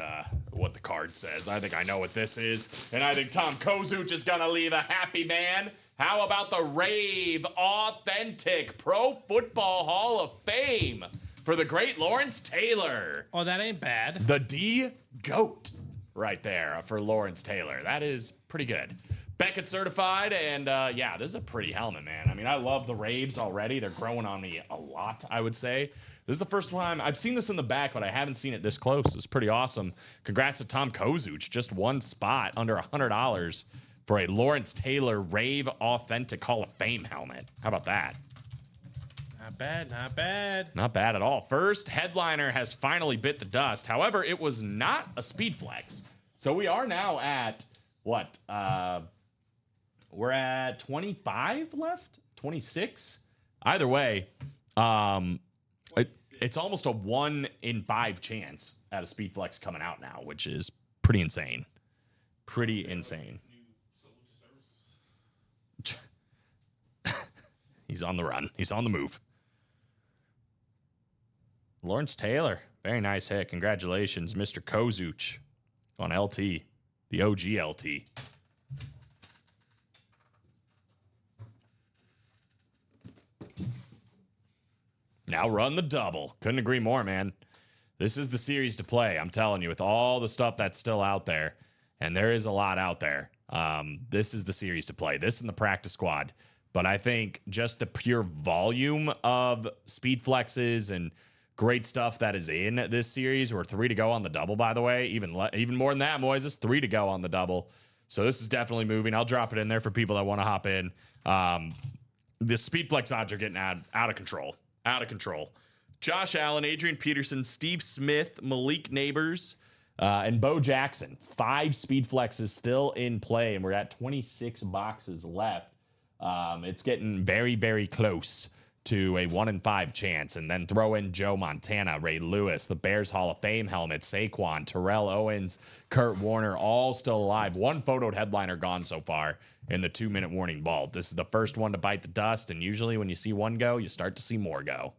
what the card says. I think I know what this is. And I think Tom Kozuch is going to leave a happy man. How about the Rave Authentic Pro Football Hall of Fame for the great Lawrence Taylor? Oh, that ain't bad. The D-GOAT right there for Lawrence Taylor. That is pretty good. Beckett certified, and yeah, this is a pretty helmet, man. I mean, I love the Raves already. They're growing on me a lot, I would say. This is the first time I've seen this in the back, but I haven't seen it this close. It's pretty awesome. Congrats to Tom Kozuch. Just one spot under $100 for a Lawrence Taylor Rave Authentic Hall of Fame helmet. How about that? Not bad, not bad. Not bad at all. First headliner has finally bit the dust. However, it was not a speed flex. So we are now at what? We're at 25 left? 26? Either way, it's almost a 1 in 5 chance at a speed flex coming out now, which is pretty insane. Pretty insane. He's on the run. He's on the move. Lawrence Taylor. Very nice hit. Congratulations, Mr. Kozuch on LT. The OG LT. Now run the double. Couldn't agree more, man. This is the series to play. I'm telling you, with all the stuff that's still out there, and there is a lot out there, this is the series to play. This and the practice squad. But I think just the pure volume of speed flexes and great stuff that is in this series. We're 3 to go on the double, by the way. Even more than that, Moises. 3 to go on the double. So this is definitely moving. I'll drop it in there for people that want to hop in. The speed flex odds are getting out of control. Out of control. Josh Allen, Adrian Peterson, Steve Smith, Malik Neighbors, and Bo Jackson. 5 speed flexes still in play, and we're at 26 boxes left. It's getting very, very close to a 1 in 5 chance. And then throw in Joe Montana, Ray Lewis, the Bears Hall of Fame helmet, Saquon, Terrell Owens, Kurt Warner, all still alive. 1 photoed headliner gone so far in the 2-minute warning vault. This is the first one to bite the dust, and usually when you see one go, you start to see more go.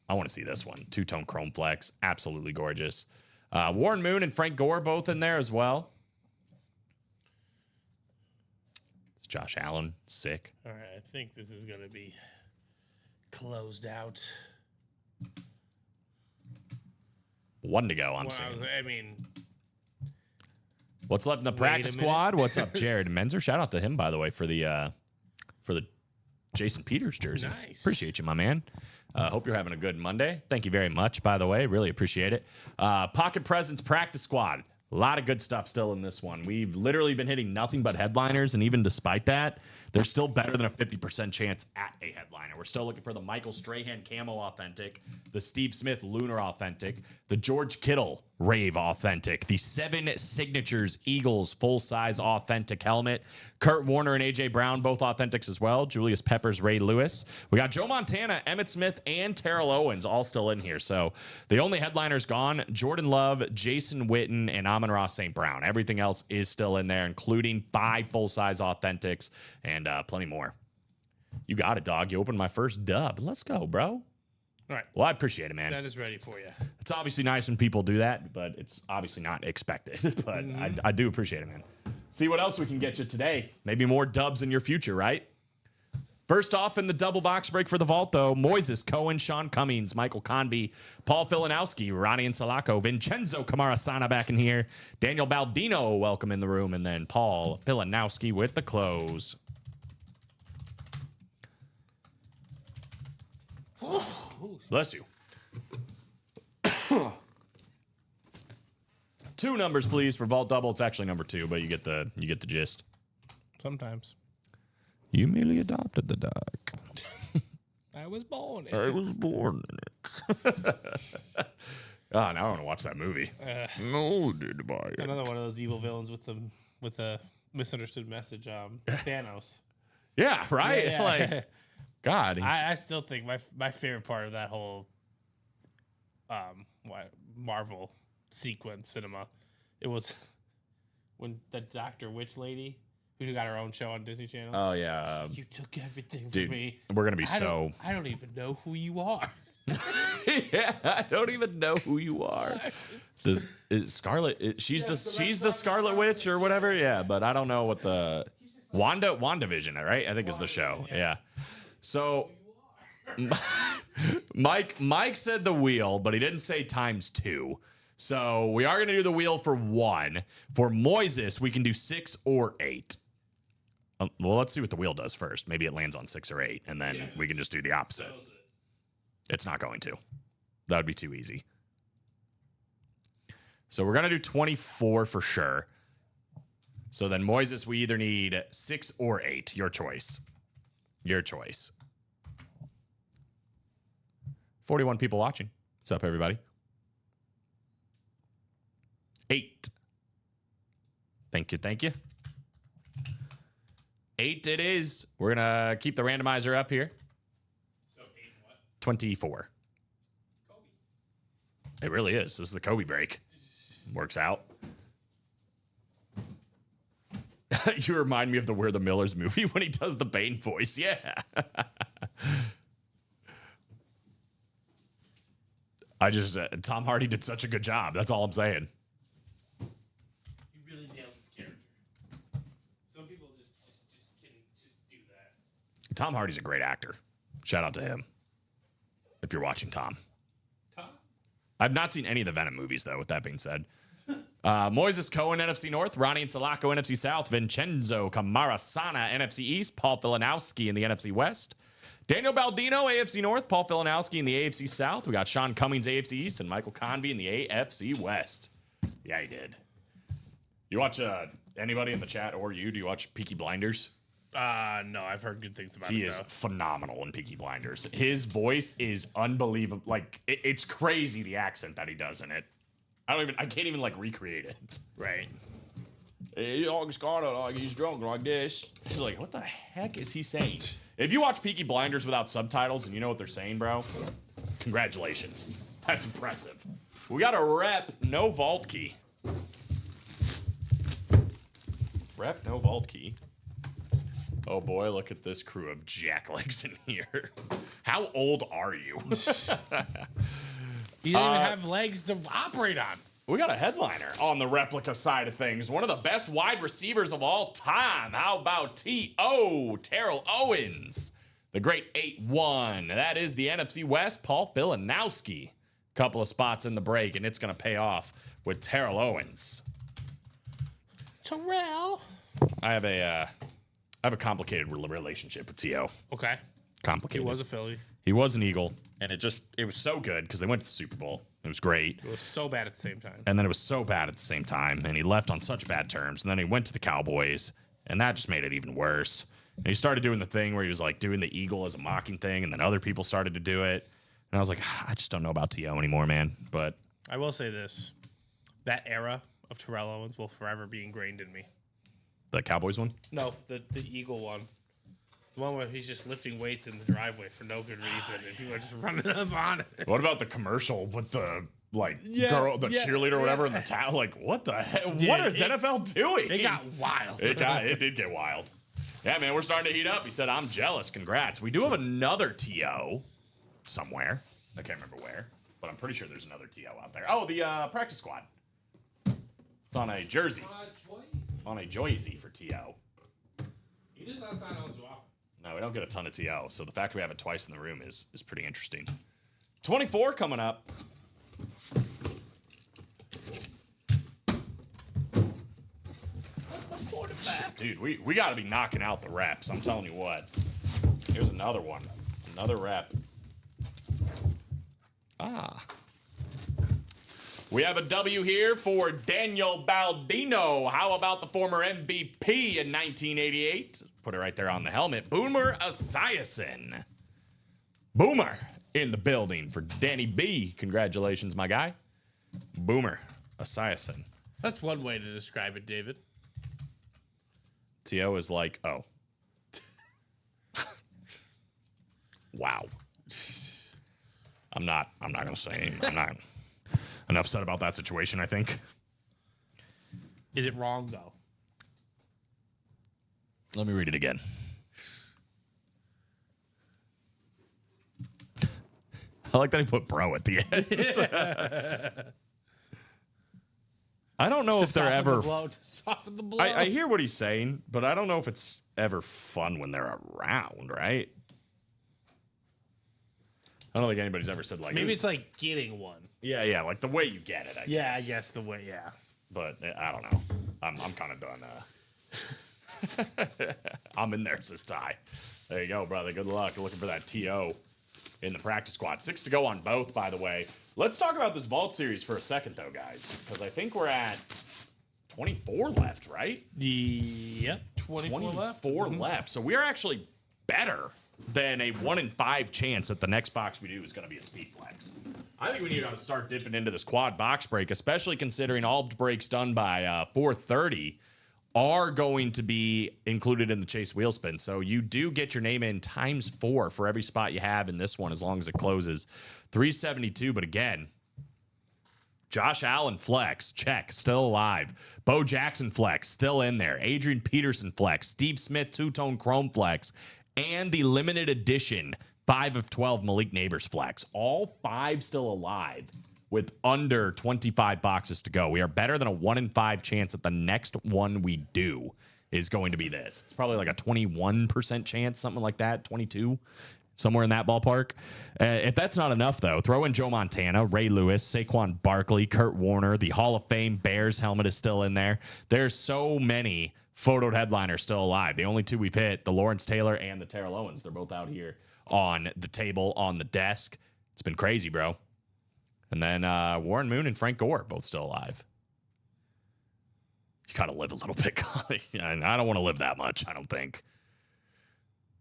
I want to see this one. 2-tone chrome flex. Absolutely gorgeous. Warren Moon and Frank Gore both in there as well. It's Josh Allen. Sick. All right, I think this is going to be closed out. One to go, I'm Well, saying. I mean, What's left in the Wait practice a minute. squad? What's up, Jared Menzer? Shout out to him, by the way, for the Jason Peters jersey. Nice. Appreciate you, my man. Hope you're having a good Monday. Thank you very much, by the way. Really appreciate it. Pocket Presence practice squad. A lot of good stuff still in this one. We've literally been hitting nothing but headliners, and even despite that, they're still better than a 50% chance at a headliner. We're still looking for the Michael Strahan Camo Authentic, the Steve Smith Lunar Authentic, the George Kittle Rave Authentic, the 7 Signatures Eagles full-size Authentic helmet, Kurt Warner and A.J. Brown, both Authentics as well, Julius Peppers, Ray Lewis. We got Joe Montana, Emmitt Smith, and Terrell Owens all still in here. So the only headliners gone, Jordan Love, Jason Witten, and Amon-Ra St. Brown. Everything else is still in there, including 5 full-size Authentics and plenty more. You got it, dog. You opened my first dub. Let's go, bro. all right. Well, I appreciate it, man. That is ready for you. It's obviously nice when people do that, but it's obviously not expected. But I do appreciate it, man. See what else we can get you today. Maybe more dubs in your future, right? First off in the double box break for the vault, though, Moises Cohen, Sean Cummings, Michael Convey, Paul Filanowski, Ronnie and Salako, Vincenzo Camarasana back in here, Daniel Baldino, welcome in the room, and then Paul Filanowski with the close. Bless you. 2 numbers, please, for vault double. It's actually number 2, but you get the gist. Sometimes. You merely adopted the dog. I was born. I was born in it. Now I want to watch that movie. No, did buy it. Another one of those evil villains with the misunderstood message. Thanos. Yeah, right. Yeah. Like, God, I still think my favorite part of that whole Marvel sequence cinema, it was when the Dr. Witch lady who got her own show on Disney Channel. oh yeah, You took everything dude, from me. we're gonna be I so. don't, I don't even know who you are. Yeah, I don't even know who you are. This is Scarlet. She's the Scarlet Witch or whatever. Yeah, but I don't know what the WandaVision, right? I think is the show. Yeah. So Mike said the wheel, but he didn't say ×2. So we are going to do the wheel for 1. For Moises, we can do 6 or 8. Well, let's see what the wheel does first. Maybe it lands on 6 or 8, and then we can just do the opposite. It's not going to. That would be too easy. So we're going to do 24 for sure. So then, Moises, we either need 6 or 8. Your choice. Your choice. 41 people watching. What's up, everybody? 8. Thank you, thank you. 8 it is. We're going to keep the randomizer up here. So 8 what? 24. Kobe. It really is. This is the Kobe break. Works out. You remind me of the We're the Millers movie when he does the Bane voice. Yeah. Tom Hardy did such a good job. That's all I'm saying. You really nailed this character. Some people just can just do that. Tom Hardy's a great actor. Shout out to him. If you're watching, Tom. I've not seen any of the Venom movies, though, with that being said. Moises Cohen, NFC North. Ronnie and Salako, NFC South. Vincenzo Camarasana, NFC East. Paul Filanowski in the NFC West. Daniel Baldino, AFC North. Paul Filanowski in the AFC South. We got Sean Cummings, AFC East. And Michael Convey in the AFC West. Yeah, he did. You watch anybody in the chat or do you watch Peaky Blinders? No, I've heard good things about He it. is phenomenal in Peaky Blinders. His voice is unbelievable. Like, it's crazy the accent that he does in it. I can't even like recreate it. Right. He's drunk like this. He's like, what the heck is he saying? If you watch Peaky Blinders without subtitles and you know what they're saying, bro, congratulations. That's impressive. We got a rep, no vault key. Rep, no vault key. Oh boy, look at this crew of jacklegs in here. How old are you? You don't even have legs to operate on. We got a headliner on the replica side of things. One of the best wide receivers of all time. How about T.O. Terrell Owens? The great 8-1. That is the NFC West. Paul Filanowski. Couple of spots in the break, and it's going to pay off with Terrell Owens. Terrell. I have a complicated relationship with T.O. Okay. He Complicated. was a Philly. He was an Eagle, and it was so good because they went to the Super Bowl. It was great. It was so bad at the same time. And then it was so bad at the same time, and he left on such bad terms. And then he went to the Cowboys, and that just made it even worse. And he started doing the thing where he was like doing the Eagle as a mocking thing, and then other people started to do it. And I was like, I just don't know about T.O. anymore, man. But I will say this. That era of Terrell Owens will forever be ingrained in me. the Cowboys one? No, the Eagle one. The one where he's just lifting weights in the driveway for no good reason, and people are just running up on it. What about the commercial with the cheerleader or yeah. whatever in the town? Like, what the hell? Dude, What is NFL doing? It got wild. It did get wild. Yeah, man, we're starting to heat up. He said, I'm jealous. Congrats. We do have another TO somewhere. I can't remember where, but I'm pretty sure there's another TO out there. Oh, the practice squad. It's on a jersey. On a jersey for TO. He does not sign on too often. No, we don't get a ton of TO, so the fact we have it twice in the room is pretty interesting. 24 coming up. Dude, we got to be knocking out the reps. I'm telling you what. Here's another one. Another rep. We have a W here for Daniel Baldino. How about the former MVP in 1988? Put it right there on the helmet. Boomer Esiason. Boomer in the building for Danny B. Congratulations, my guy. Boomer Esiason. That's one way to describe it, David. T.O. is like, oh. Wow. I'm not going to say, I'm not. Enough said about that situation, I think. Is it wrong, though? Let me read it again. I like that he put bro at the end. I don't know if they're ever. Soften the blow. I hear what he's saying, but I don't know if it's ever fun when they're around, right? I don't think anybody's ever said like. Maybe it's like getting one. Yeah, like the way you get it. I guess. I guess the way, yeah. But I don't know. I'm kind of done. I'm in there, says Ty. There you go, brother. Good luck. Looking for that TO in the practice squad. 6 to go on both, by the way. Let's talk about this Vault Series for a second, though, guys, because I think we're at 24 left, right? Yep, 24 left. 24 left. So we are actually better than a 1 in 5 chance that the next box we do is going to be a speed flex. I think we need to start dipping into this quad box break, especially considering all breaks done by 4:30 are going to be included in the Chase wheel spin. So you do get your name in ×4 for every spot you have in this one as long as it closes. 372, but again, Josh Allen flex, check, still alive. Bo Jackson flex, still in there. Adrian Peterson flex, Steve Smith two-tone chrome flex, and the limited edition 5 of 12 Malik Neighbors flex. All 5 still alive with under 25 boxes to go. We are better than a 1 in 5 chance that the next one we do is going to be this. It's probably like a 21% chance, something like that, 22, somewhere in that ballpark. If that's not enough, though, throw in Joe Montana, Ray Lewis, Saquon Barkley, Kurt Warner. The Hall of Fame Bears helmet is still in there. There's so many photoed headliners still alive. The only 2 we've hit, the Lawrence Taylor and the Terrell Owens. They're both out here on the table, on the desk. It's been crazy, bro. And then Warren Moon and Frank Gore, both still alive. You got to live a little bit. And I don't want to live that much, I don't think.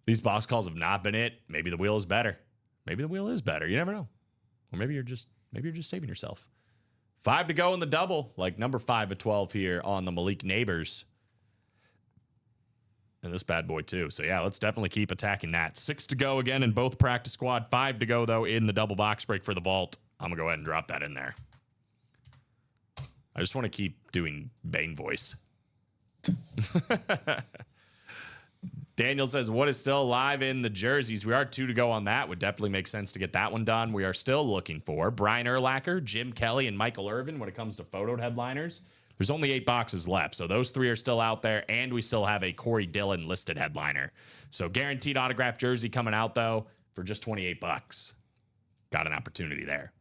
These box calls have not been it. Maybe the wheel is better. Maybe the wheel is better. You never know. Or maybe you're just saving yourself. 5 to go in the double, like number 5 of 12 here on the Malik Neighbors. And this bad boy, too. So, yeah, let's definitely keep attacking that. 6 to go again in both practice squad. 5 to go, though, in the double box break for the vault. I'm going to go ahead and drop that in there. I just want to keep doing Bane voice. Daniel says, what is still alive in the jerseys? We are 2 to go on that. Would definitely make sense to get that one done. We are still looking for Brian Urlacher, Jim Kelly, and Michael Irvin when it comes to photoed headliners. There's only 8 boxes left, so those 3 are still out there, and we still have a Corey Dillon listed headliner. So guaranteed autographed jersey coming out, though, for just 28 bucks. Got an opportunity there.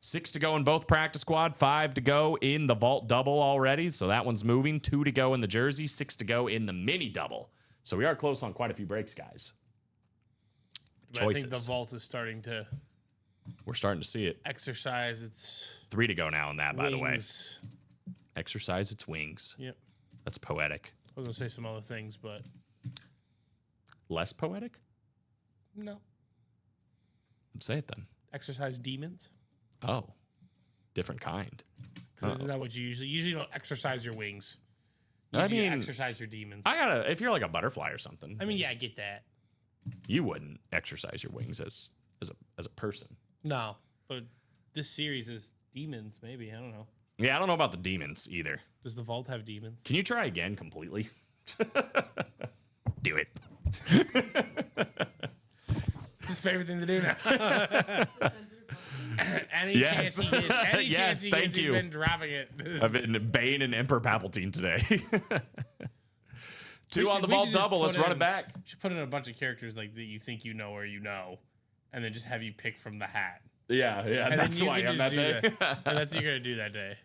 6 to go in both practice squad, 5 to go in the vault double already, so that one's moving. 2 to go in the jersey, 6 to go in the mini double. So we are close on quite a few breaks, guys. But I think the vault is starting to We're starting to see it. exercise its 3 to go now in that, by the way. wings. Exercise its wings. Yep. That's poetic. I was gonna say some other things, but Less poetic? no. Say it then. Exercise demons. Oh, different kind. 'Cause isn't that what you usually don't exercise your wings? I Usually you mean, exercise your demons. if you're like a butterfly or something, I mean, yeah, I get that. you wouldn't exercise your wings as a person. No, but this series is demons. Maybe I don't know. Yeah, I don't know about the demons either. Does the vault have demons? Can you try again completely? Do it. It's his favorite thing to do now. Any Yes. chance he gets, any Yes, chance he thank gets, he's you. been dropping it. I've been Bane and Emperor Palpatine today. Two We on should- the we vault should just double. Let's put run in- it back. You should put in a bunch of characters like that you think you know or you know, and then just have you pick from the hat. Yeah, And that's then who I you am can that just day. do that. And that's what you're gonna do that day.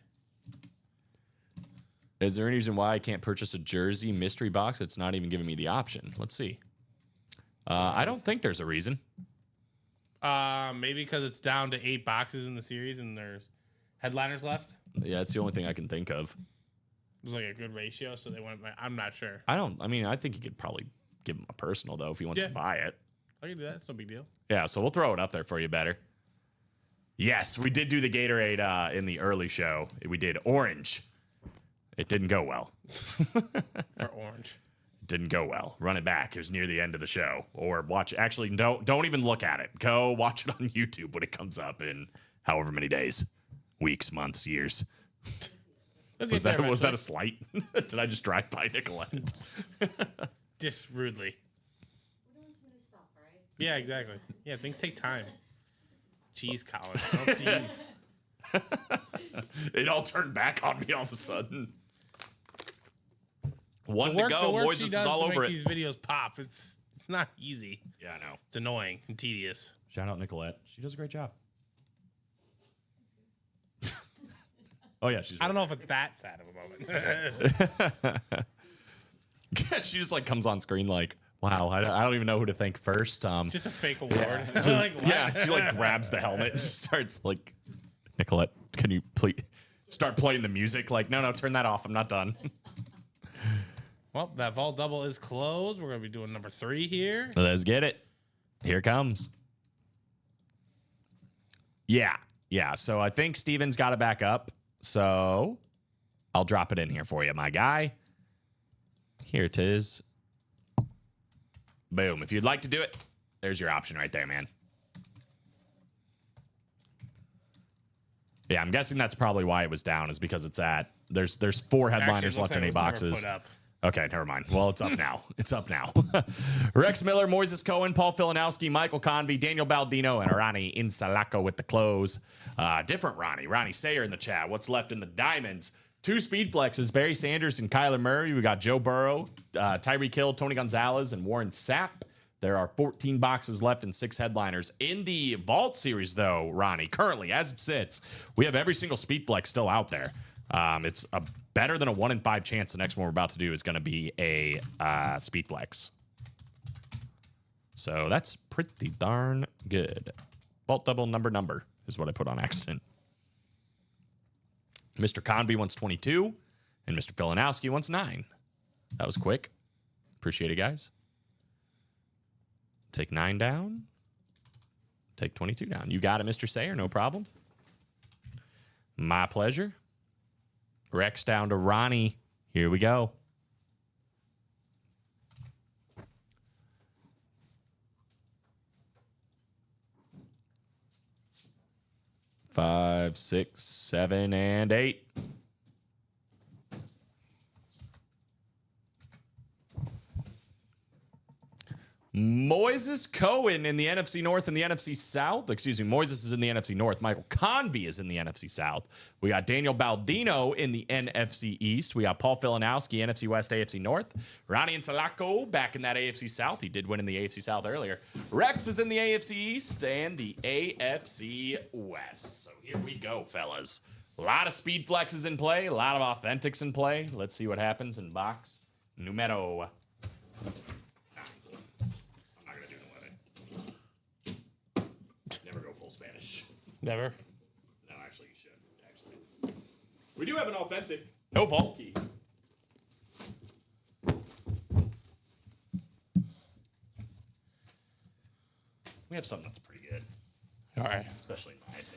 Is there any reason why I can't purchase a jersey mystery box? It's not even giving me the option. Let's see. I don't think there's a reason. Maybe because it's down to 8 boxes in the series and there's headliners left. Yeah, it's the only thing I can think of. It was like a good ratio, so they went. I'm not sure. I think you could probably give him a personal, though, if he wants to Yeah. buy it. I can do that. It's no big deal. Yeah, so we'll throw it up there for you better. Yes, we did do the Gatorade in the early show. We did orange. It didn't go well. For orange. Didn't go well. Run it back. It was near the end of the show. Or watch. Actually, don't even look at it. Go watch it on YouTube when it comes up in however many days, weeks, months, years. Was that a slight? Did I just drive by Nicolette? Just rudely? We're doing some new stuff, right? Yeah, exactly. Yeah, things take time. Jeez, Colin. I don't see you. It all turned back on me all of a sudden. One The to go. work Boys, she this does is all to over make it. these videos pop. It's not easy. Yeah, I know. It's annoying and tedious. Shout out Nicolette. She does a great job. Oh, yeah. I don't know if it's that sad of a moment. Yeah, she just like comes on screen like, wow, I don't even know who to thank first. Just a fake award. Like, what? Yeah, she like grabs the helmet and just starts like, Nicolette, can you please start playing the music? Like, no, turn that off. I'm not done. Well, that vault double is closed. We're going to be doing number 3 here. Let's get it. Here it comes. Yeah. So I think Steven's got to back up. So I'll drop it in here for you, my guy. Here it is. Boom. If you'd like to do it, there's your option right there, man. Yeah, I'm guessing that's probably why it was down, is because it's at there's 4 headliners Actually, it left in 8 looks like it was never boxes. put up. Okay, never mind. Well, it's up now. It's up now. Rex Miller, Moises Cohen, Paul Filanowski, Michael Convey, Daniel Baldino, and Ronnie Insalaco with the close. Different Ronnie Sayer in the chat. What's left in the diamonds? 2 speed flexes, Barry Sanders and Kyler Murray. We got Joe Burrow, Tyreek Hill, Tony Gonzalez, and Warren Sapp. There are 14 boxes left and 6 headliners. In the Vault series, though, Ronnie, currently, as it sits, we have every single speed flex still out there. It's a better than a 1 in 5 chance the next one we're about to do is going to be a speed flex. So that's pretty darn good. Vault double number is what I put on accident. Mr. Convey wants 22, and Mr. Filanowski wants 9. That was quick. Appreciate it, guys. Take 9 down. Take 22 down. You got it, Mr. Sayer. No problem. My pleasure. Rex down to Ronnie. Here we go. Five, 6, 7, and 8. Moises Cohen in the NFC North and the NFC South. Excuse me, Moises is in the NFC North. Michael Convey is in the NFC South. We got Daniel Baldino in the NFC East. We got Paul Filanowski, NFC West, AFC North. Ronnie Insalaco back in that AFC South. He did win in the AFC South earlier. Rex is in the AFC East and the AFC West. So here we go, fellas. A lot of speed flexes in play, a lot of authentics in play. Let's see what happens in box numero. Never go full Spanish. Never. No, actually, you should. Actually, we do have an authentic. No vault key. We have something that's pretty good, All right. especially in my opinion.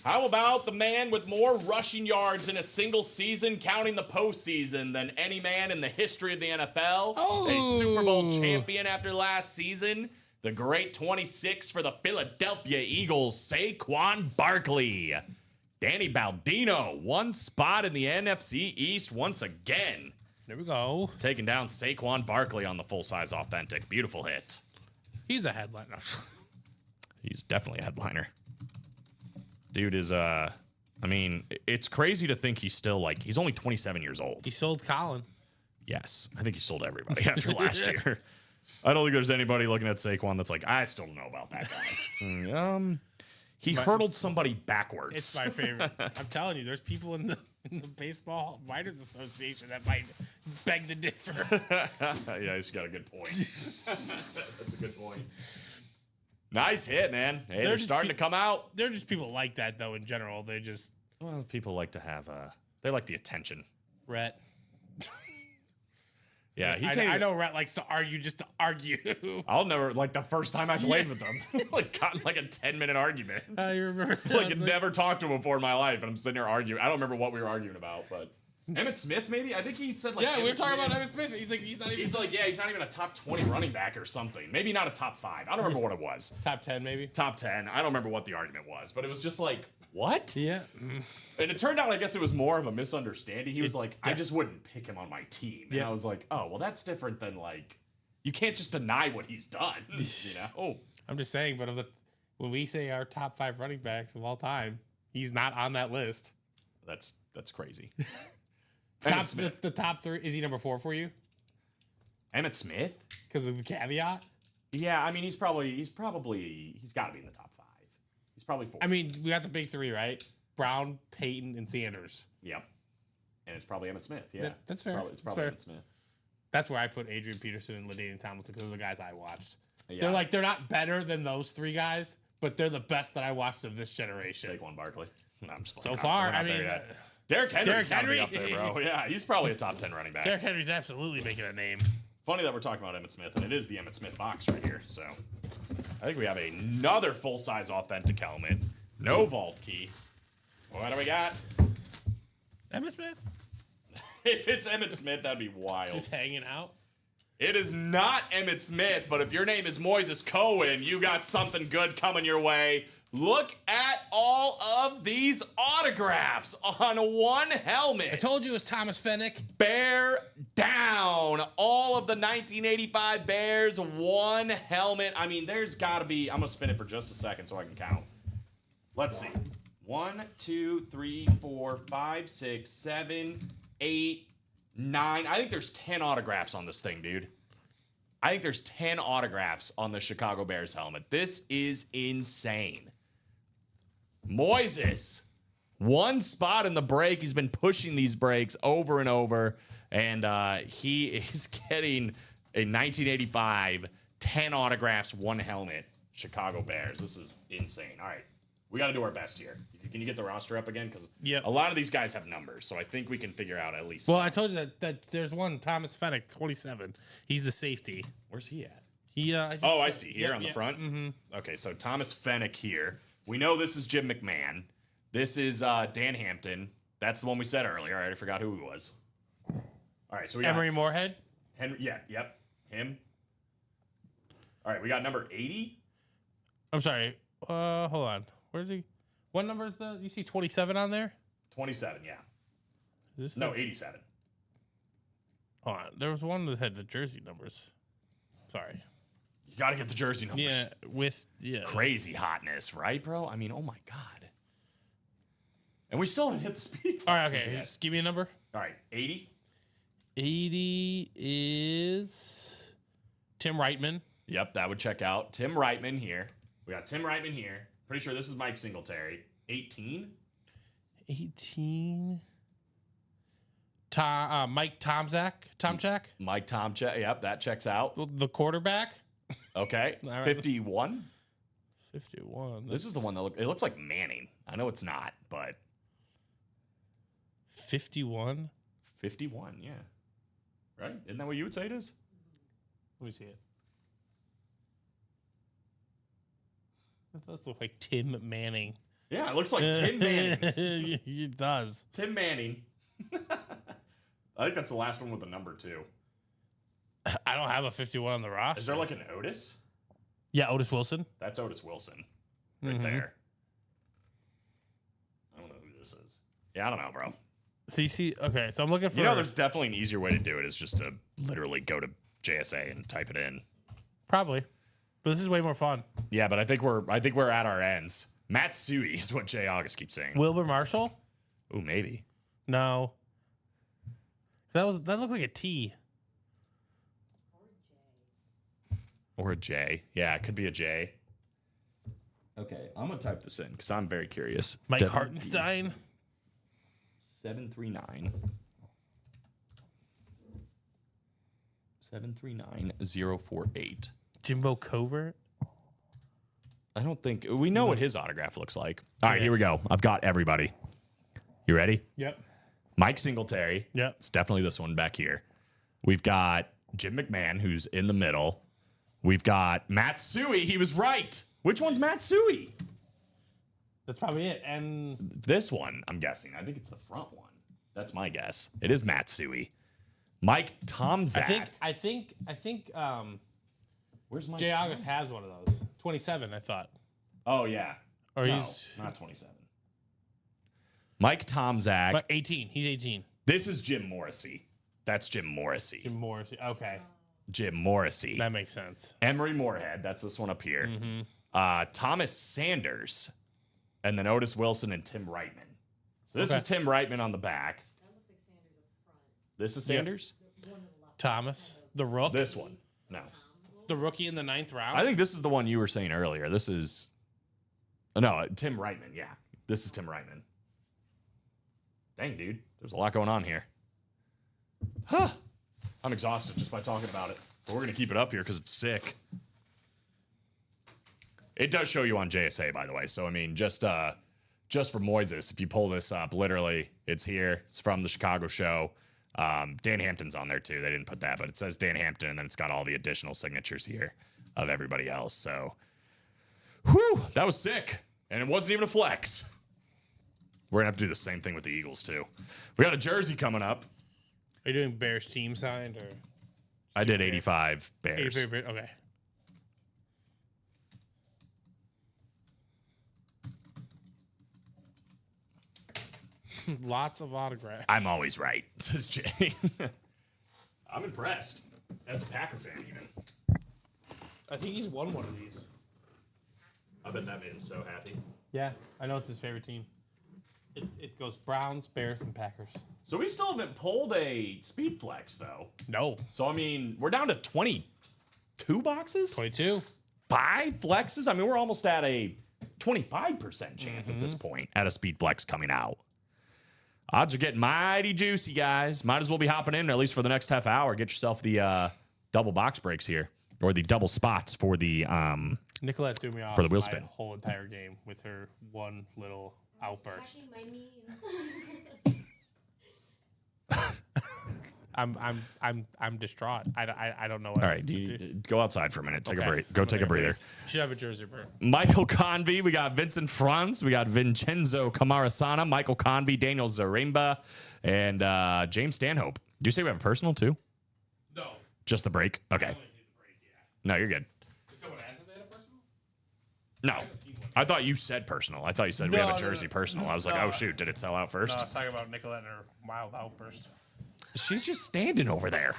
How about the man with more rushing yards in a single season, counting the postseason, than any man in the history of the NFL? A Super Bowl champion after last season. The great 26 for the Philadelphia Eagles, Saquon Barkley. Danny Baldino, one spot in the NFC East once again. There we go. Taking down Saquon Barkley on the full-size authentic. Beautiful hit. He's a headliner. He's definitely a headliner. Dude is, I mean, it's crazy to think he's still, like, he's only 27 years old. He sold Colin. Yes, I think he sold everybody after last year. I don't think there's anybody looking at Saquon that's like, I still don't know about that guy. He hurdled somebody backwards. It's my favorite. I'm telling you, there's people in the Baseball Writers Association that might beg to differ. Yeah, he's got a good point. That's a good point. Nice hit, man. Hey, they're just starting to come out. They're just people like that, though, in general. They just... Well, people like to have, they like the attention. Rhett. Yeah, I know Rhett likes to argue just to argue. I'll never, like, the first time I played with them, like, got in, like, a 10-minute argument. You remember that? Like, never talked to him before in my life, and I'm sitting here arguing. I don't remember what we were arguing about, but Emmitt Smith, maybe? I think he said, like, Yeah, we were talking Smith. about Emmitt Smith. He's like, he's not even... He's like, yeah, he's not even a top 20 running back or something. Maybe not a top 5. I don't remember what it was. Top 10, maybe? Top 10. I don't remember what the argument was, but it was just like, what? Yeah. And it turned out, I guess it was more of a misunderstanding. He was like, I just wouldn't pick him on my team. And Yeah. I was like, oh, well, that's different than, like, you can't just deny what he's done, you know? Oh, I'm just saying, but when we say our top 5 running backs of all time, he's not on that list. that's crazy. Top, Emmitt Smith. the top 3, is he number 4 for you? Emmitt Smith? Because of the caveat? Yeah, I mean, he's got to be in the top 5. He's probably 4. I mean, we got the big 3, right? Brown, Peyton, and Sanders. Yep. And it's probably Emmitt Smith. Yeah, That's fair. It's probably That's Emmitt Smith. That's where I put Adrian Peterson and LaDainian Tomlinson because of the guys I watched. Yeah. They're not better than those 3 guys, but they're the best that I watched of this generation. Saquon Barkley. No, I'm just So we're far, not I there mean, yet. Derrick Henry's gotta be Henry? up there, bro. Yeah, he's probably a top 10 running back. Derrick Henry's absolutely making a name. Funny that we're talking about Emmitt Smith, and it is the Emmitt Smith box right here. So I think we have another full-size authentic helmet. No vault key. What do we got? Emmitt Smith? If it's Emmitt Smith, that'd be wild. Just hanging out? It is not Emmitt Smith, but if your name is Moises Cohen, you got something good coming your way. Look at all of these autographs on one I helmet. told you it was Thomas Fennick. Bear down. All of the 1985 Bears, one helmet. I mean, there's got to be... I'm going to spin it for just a second so I can count. Let's see. 1, 2, 3, 4, 5, 6, 7, 8, 9. I think there's 10 autographs on this thing, dude. I think there's 10 autographs on the Chicago Bears helmet. This is insane. Moises, one spot in the break. He's been pushing these breaks over and over, and he is getting a 1985 10 autographs, one helmet, Chicago Bears. This is insane. All right, we got to do our best here. Can you get the roster up again? Because Yep. a lot of these guys have numbers, so I think we can figure out at least. Well, I told you that there's one, Thomas Fennick, 27. He's the safety. Where's he at? He. Oh, I see. Here Yep, on the yep. front? Mm-hmm. Okay, so Thomas Fennick here. We know this is Jim McMahon. This is Dan Hampton. That's the one we said earlier. I already forgot who he was. All right, so we got Emery Moorhead. Henry. Yeah, yep, him. All right, we got number 80. I'm sorry. Hold on. Where's he? What number is the? You see 27 on there? 27, yeah. Is this No, it? 87. Hold on. There was one that had the jersey numbers. Sorry. Gotta get the jersey numbers. Yeah. Crazy hotness, right, bro? I mean, oh my God. And we still haven't hit the speed. All right, boxes okay. yet. Just give me a number. All right, 80. 80 is Tim Reitman. Yep, that would check out. Tim Reitman here. We got Tim Reitman here. Pretty sure this is Mike Singletary. 18. 18. Mike Tomczak. Mike Tomczak. Yep, that checks out. The quarterback. Okay. All right. 51. 51. This is the one that it looks like Manning. I know it's not, but 51. 51, yeah. Right? Isn't that what you would say it is? Let me see it. That does look like Tim Manning. Yeah, it looks like Tim Manning. It does. Tim Manning. I think that's the last one with the number 2. I don't have a 51 on the roster. Is there like an Otis? Yeah, Otis Wilson. That's Otis Wilson right Mhm. there. I don't know who this is. Yeah, I don't know, bro. So you see, okay, so I'm looking for. You know, there's definitely an easier way to do it is just to literally go to JSA and type it in. Probably. But this is way more fun. Yeah, but I think we're at our ends. Matsui is what Jay August keeps saying. Wilbur Marshall? Ooh, maybe. No. That looks like a T. Or a J. Yeah, it could be a J. Okay, I'm gonna type this in because I'm very curious. Mike Hartenstein? 739 048. Jimbo Covert? I don't think we know what his autograph looks like. All right, here we go. I've got everybody. You ready? Yep. Mike Singletary. Yep. It's definitely this one back here. We've got Jim McMahon, who's in the middle. We've got Matsui. He was right. Which one's Matsui? That's probably it. And This one, I'm guessing. I think it's the front one. That's my guess. It is Matsui. Mike Tomczak. I think Where's Mike Jay Tomczak? August has one of those. 27, I thought. Oh, yeah. Or No, he's not 27. Mike Tomczak. but 18. He's 18. This is Jim Morrissey. That's Jim Morrissey. Jim Morrissey. Okay. Jim Morrissey. That makes sense. Emery Moorhead. That's this one up here. Mm-hmm. Thomas Sanders. And then Otis Wilson and Tim Reitman. So this Okay. is Tim Reitman on the back. That looks like Sanders up front. This is Yep. Sanders? One to the left. Thomas, the rook. This one. No. The rookie in the 9th round. I think this is the one you were saying earlier. This is. No, Tim Reitman. Yeah. This is Tim Reitman. Dang, dude. There's a lot going on here. Huh. I'm exhausted just by talking about it. But we're going to keep it up here because it's sick. It does show you on JSA, by the way. So, I mean, just for Moises, if you pull this up, literally, it's here. It's from the Chicago show. Dan Hampton's on there, too. They didn't put that, but it says Dan Hampton, and then it's got all the additional signatures here of everybody else. So, whew, that was sick. And it wasn't even a flex. We're going to have to do the same thing with the Eagles, too. We got a jersey coming up. Are you doing Bears team signed or I did 85 Bears. 85? Okay. Lots of autographs. I'm always right, says Jay. I'm impressed. As a Packer fan, even. I think he's won one of these. I bet that made him so happy. Yeah, I know it's his favorite team. It goes Browns, Bears, and Packers. So we still haven't pulled a speed flex, though. No. So, I mean, we're down to 22 boxes? 22. 5 flexes? I mean, we're almost at a 25% chance at this point at a speed flex coming out. Odds are getting mighty juicy, guys. Might as well be hopping in, at least for the next half hour. Get yourself the double box breaks here, or the double spots for the Nicolette threw me off For the wheel my spin. whole entire game with her one little outburst. Checking my knees. I'm distraught. I don't know what All else right, to do. go outside for a minute. Take a Okay. break. Go take a breather. Should have a jersey, bro. Michael Convey. We got Vincent Franz. We got Vincenzo Camarasana. Michael Convey. Daniel Zaremba. And James Stanhope. Do you say we have a personal, too? No. Just the break? Okay. No, you're good. No. I thought you said personal. I thought you said we have a No, jersey no. personal. I was like, No. oh, shoot. Did it sell out first? No, I was talking about Nicolette and her wild outburst. She's just standing over there.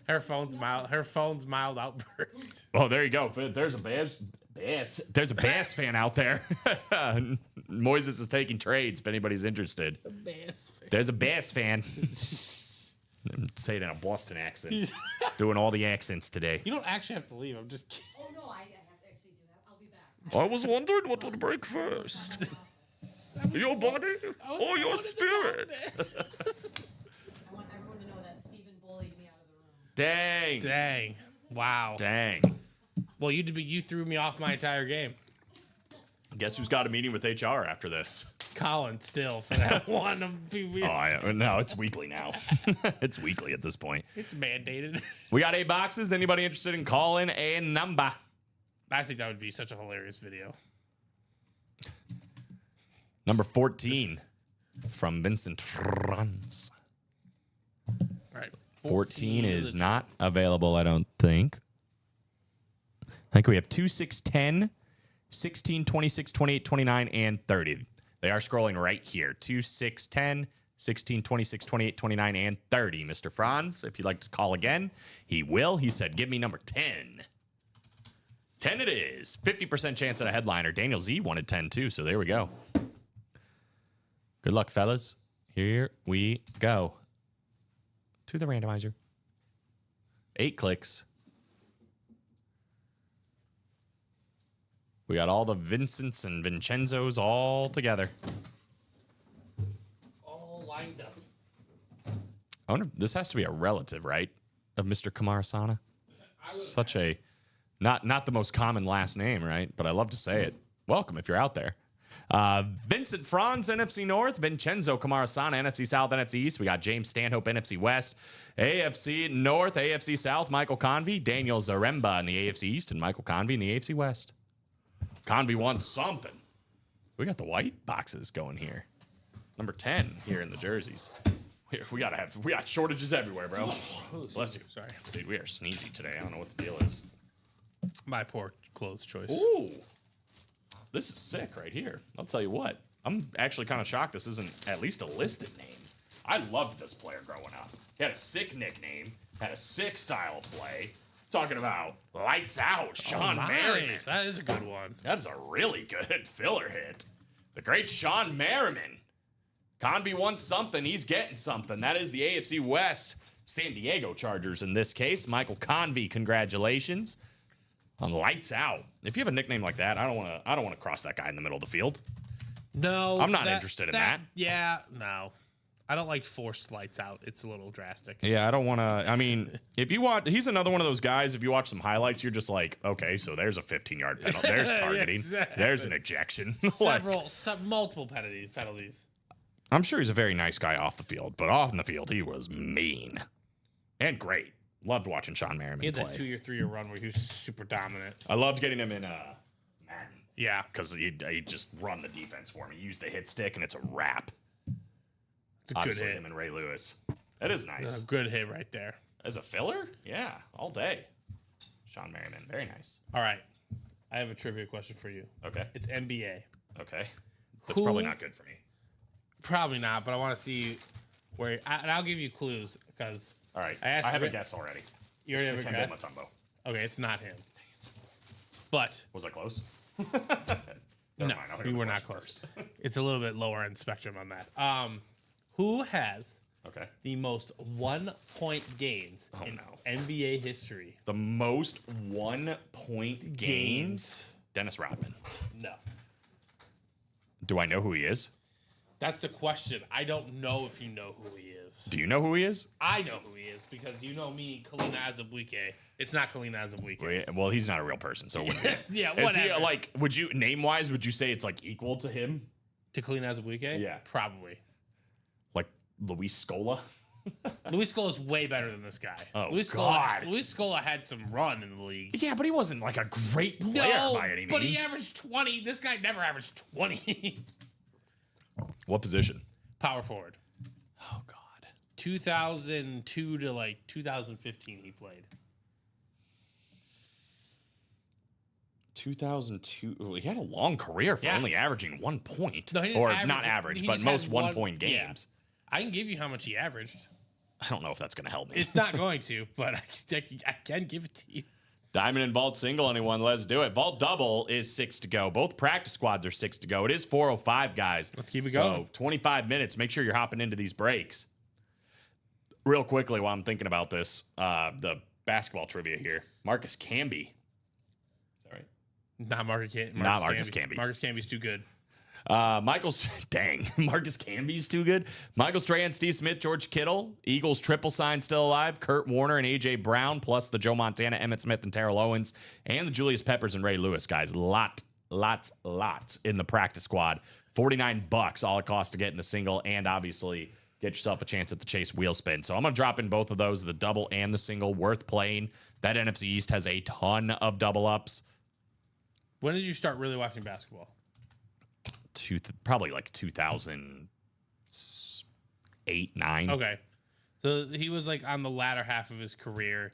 Her phone's mild outburst. Oh, there you go. There's a Bass fan out there. Moises is taking trades if anybody's interested. There's a Bass fan. Say it in a Boston accent. Doing all the accents today. You don't actually have to leave. I'm just kidding. Oh, no, I have to actually do that. I'll be back. I was wondering what would break first. Your body or your spirit? I want everyone to know that Stephen bullied me out of the room. Dang. Dang. Wow. Dang. Well, you threw me off my entire game. Guess who's got a meeting with HR after this? Colin still for that one. No, it's weekly now. It's weekly at this point. It's mandated. We got 8 boxes. Anybody interested in calling a number? I think that would be such a hilarious video. Number 14 from Vincent Franz. All right. 14 is not available, I don't think. I think we have 2, 6, 10, 16, 26, 28, 29, and 30. They are scrolling right here. 2, 6, 10, 16, 26, 28, 29, and 30. Mr. Franz, if you'd like to call again, he will. He said, give me number 10. 10 it is. 50% chance at a headliner. Daniel Z wanted 10 too, so there we go. Good luck, fellas. Here we go. To the randomizer. 8 clicks. We got all the Vincents and Vincenzos all together. All lined up. I wonder, this has to be a relative, right? Of Mr. Kamarasana. Such a not the most common last name, right? But I love to say it. Welcome if you're out there. Vincent Franz, NFC North. Vincenzo Kamarasana, NFC South, NFC East. We got James Stanhope, NFC West. AFC North, AFC South, Michael Convey. Daniel Zaremba in the AFC East, and Michael Convey in the AFC West. Convey won something. We got the white boxes going here. Number 10 here in the jerseys. We got shortages everywhere, bro. Bless you. Sorry. Dude, we are sneezy today. I don't know what the deal is. My poor clothes choice. Ooh. This is sick right here. I'll tell you what. I'm actually kind of shocked this isn't at least a listed name. I loved this player growing up. He had a sick nickname, had a sick style of play. Talking about lights out, Sean Merriman. Nice. That is a good one. That's a really good filler hit. The great Sean Merriman. Convey wants something. He's getting something. That is the AFC West San Diego Chargers in this case. Michael Convey, congratulations on lights out. If you have a nickname like that, I don't want to cross that guy in the middle of the field. No. I'm not interested in that. Yeah, no. I don't like forced lights out. It's a little drastic. Yeah, I don't want to. I mean, if you watch, he's another one of those guys. If you watch some highlights, you're just like, okay, so there's a 15-yard penalty. There's targeting. Exactly. There's an ejection. Multiple penalties. I'm sure he's a very nice guy off the field, but off in the field, he was mean and great. Loved watching Sean Merriman He had play. that 2-year, 3-year run where he was super dominant. I loved getting him in Madden Yeah. because he'd just run the defense for me. Use the hit stick, and it's a wrap. It's a good Obviously, hit. him and Ray Lewis. That is nice. A good hit right there. As a filler? Yeah, all day. Sean Merriman, very nice. All right. I have a trivia question for you. Okay. It's NBA. Okay. That's probably Who- not good for me. Probably not, but I want to see where. And I'll give you clues because All right. I asked I have a Rick- guess already. you already have a Dikembe guess. Mutombo. Okay, it's not him. But Was I close? no, Never mind, I'll hear you the were not question close. It's a little bit lower end spectrum on that. Who has Okay. the most 1-point games in no. NBA history? The most 1-point games? Dennis Rodman. No. Do I know who he is? That's the question. I don't know if you know who he is. Do you know who he is? I know who he is because you know me, Kalina Azubuike. It's not Kalina Azubuike. Well, he's not a real person, so it wouldn't be. Yeah, Is he, whatever. like, would you, name-wise, would you say it's, like, equal to him? To Kalina Azubuike? Yeah. Probably. Like, Luis Scola? Luis Scola is way better than this guy. Oh, Luis God. Luis Scola had some run in the league. Yeah, but he wasn't, like, a great player by any means. but he averaged 20. This guy never averaged 20. What position? Power forward. Oh, God. 2002 to like 2015 he played. 2002. Well, he had a long career for Yeah. only averaging 1 point. No, he didn't or average- not average, he but just most had 1-point yeah. games. I can give you how much he averaged. I don't know if that's going to help me. It's not going to, but I can give it to you. Diamond and vault single, anyone? Let's do it. Vault double is 6 to go. Both practice squads are 6 to go. It is 4:05, guys. Let's keep it so going. 25 minutes. Make sure you're hopping into these breaks. Real quickly, while I'm thinking about this, the basketball trivia here. Marcus Camby. Sorry. Not Marcus Camby. Not Marcus Camby. Marcus Camby's too good. Marcus Camby's too good. Michael Strahan, Steve Smith, George Kittle, Eagles triple sign still alive. Kurt Warner and AJ Brown, plus the Joe Montana, Emmett Smith, and Terrell Owens, and the Julius Peppers and Ray Lewis guys. Lots in the practice squad. $49 all it costs to get in the single, and obviously get yourself a chance at the Chase wheel spin. So I'm gonna drop in both of those, the double and the single. Worth playing. That NFC East has a ton of double ups. When did you start really watching basketball? Probably like 2008, 9. Okay. So he was like on the latter half of his career.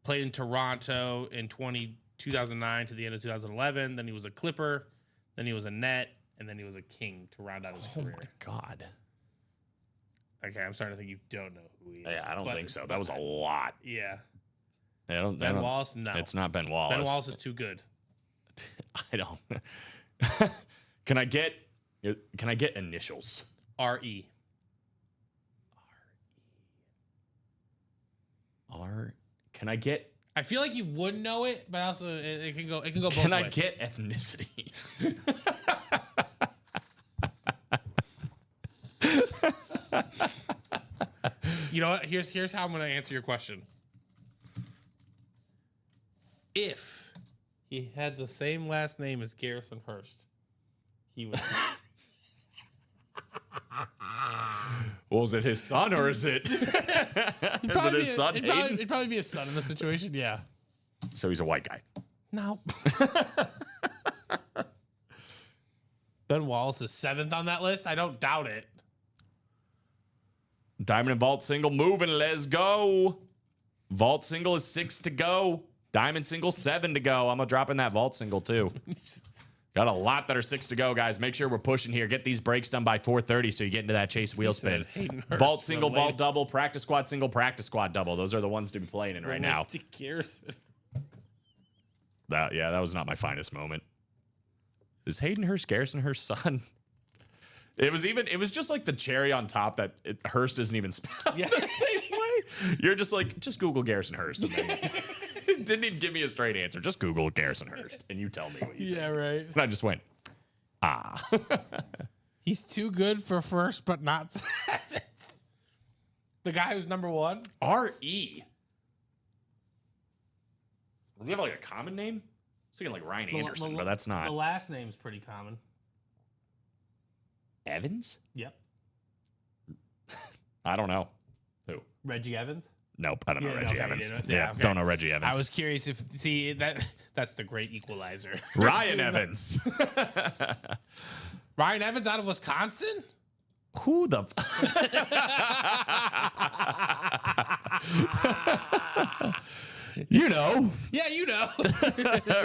Played in Toronto in 2009 to the end of 2011. Then he was a Clipper. Then he was a Net. And then he was a King to round out his career. Oh my God. Okay, I'm starting to think you don't know who he is. Yeah, I don't think so. That was a lot. Yeah. Ben Wallace? No. It's not Ben Wallace. Ben Wallace is too good. I don't. Can I get initials? R.E. Can I get? I feel like you would know it, but also it can go both Can I ways. get ethnicity? You know what? Here's how I'm going to answer your question. If he had the same last name as Garrison Hurst, he would. Well, is it his son or is it? Is it his son? It'd probably be his son in this situation. Yeah. So he's a white guy. No. Ben Wallace is 7th on that list. I don't doubt it. Diamond and vault single moving. Let's go. Vault single is 6 to go. Diamond single 7 to go. I'm gonna drop in that vault single too. Got a lot that are 6 to go, guys. Make sure we're pushing here. Get these breaks done by 4:30 so you get into that Chase wheel spin. Vault single, vault double, practice squad single, practice squad double. Those are the ones to be playing in right now. That was not my finest moment. Is Hayden Hurst Garrison Hurst's son? It was just like the cherry on top that Hurst isn't even spelled the same way. You're just like, just Google Garrison Hurst. And then didn't even give me a straight answer. Just Google Garrison Hurst and you tell me what you think. Right. And I just went, He's too good for first, but not 7th. The guy who's number 1? R.E. Does he have like a common name? I was thinking like Ryan Anderson, but that's The not. last name's pretty common. Evans? Yep. I don't know. Who? Reggie Evans? Nope, I don't know Yeah, Reggie okay, Evans. you didn't- Yeah, okay. don't know Reggie Evans. I was curious if that's the great equalizer. Ryan Evans. Ryan Evans out of Wisconsin? Who the? You know, Yeah, you know.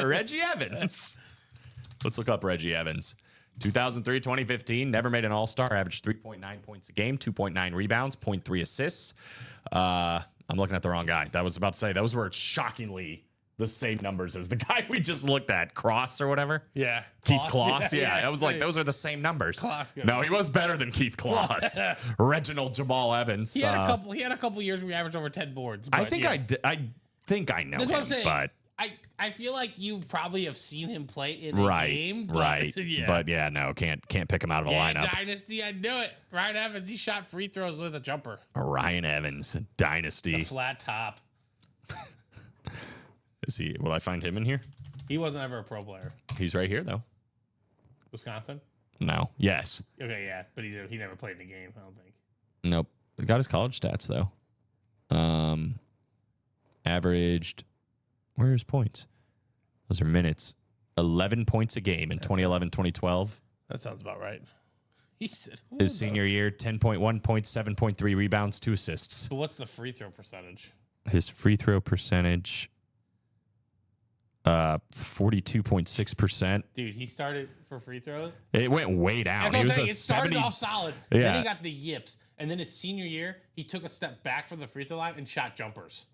Reggie Evans. Let's look up Reggie Evans. 2003, 2015, never made an All-Star, averaged 3.9 points a game, 2.9 rebounds, 0.3 assists. I'm looking at the wrong guy. That was about to say, those were shockingly the same numbers as the guy we just looked at, Cross or whatever. Yeah. Keith Kloss. Yeah, I was like, those are the same numbers. Kloss goes. No, he was better than Keith Kloss. Reginald Jamal Evans. He had a couple years where he averaged over 10 boards. I but think yeah. I think I know That's him, what I'm saying. but I feel like you probably have seen him play in a game. But, right. Yeah. But yeah, no, can't pick him out of the lineup. Dynasty, I knew it. Ryan Evans, he shot free throws with a jumper. Ryan Evans, Dynasty. Flat top. Is he? Will I find him in here? He wasn't ever a pro player. He's right here though. Wisconsin? No. Yes. Okay, yeah. But he never played in a game, I don't think. Nope. Got his college stats though. Averaged. Where are his points? Those are minutes. 11 points a game in 2011, 2012. That sounds about right. He said His senior year, 10.1 points, 7.3 rebounds, 2 assists. So what's the free throw percentage? His free throw percentage, 42.6%. Dude, he started for free throws. It went way down. He was a It started 70. off solid. Yeah. Then he got the yips. And then his senior year, he took a step back from the free throw line and shot jumpers.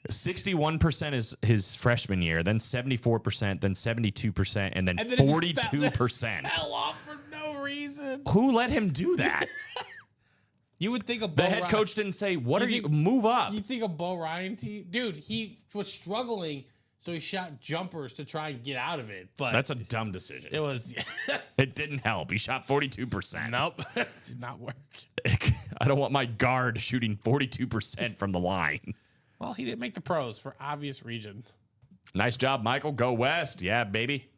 61% is his freshman year, then 74%, then 72%, and then And then it 42%. Fell off for no reason. Who let him do that? You would think a The head coach didn't say, "What are you? Move up." You think a Bo Ryan team? Dude, he was struggling, so he shot jumpers to try and get out of it. But That's a dumb decision. it was It didn't help. He shot 42%. nope. Did not work. I don't want my guard shooting 42% from the line. Well, he didn't make the pros for obvious reason. Nice job, Michael. Go West. Yeah, baby.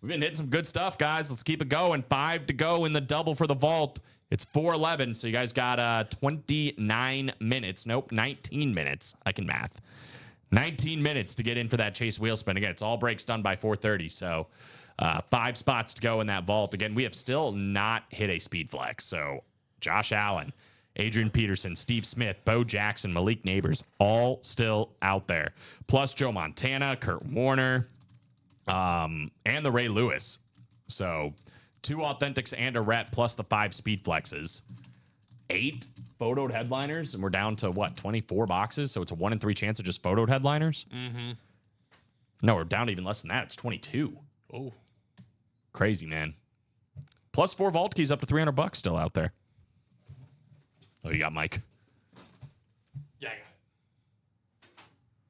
We've been hitting some good stuff, guys. Let's keep it going. 5 to go in the double for the vault. It's 4:11, so you guys got 29 minutes. Nope, 19 minutes. I can math. 19 minutes to get in for that Chase wheel spin. Again, it's all breaks done by 4:30, so 5 spots to go in that vault. Again, we have still not hit a speed flex. So Josh Allen, Adrian Peterson, Steve Smith, Bo Jackson, Malik Neighbors, all still out there. Plus Joe Montana, Kurt Warner, and the Ray Lewis. So 2 authentics and a rep plus the 5 speed flexes. 8 photoed headliners, and we're down to what, 24 boxes? So it's a 1 in 3 chance of just photoed headliners. Mm-hmm. No, we're down to even less than that. It's 22. Oh, Crazy, man. Plus 4 vault keys up to $300 still out there. Oh, you got Mike. yeah.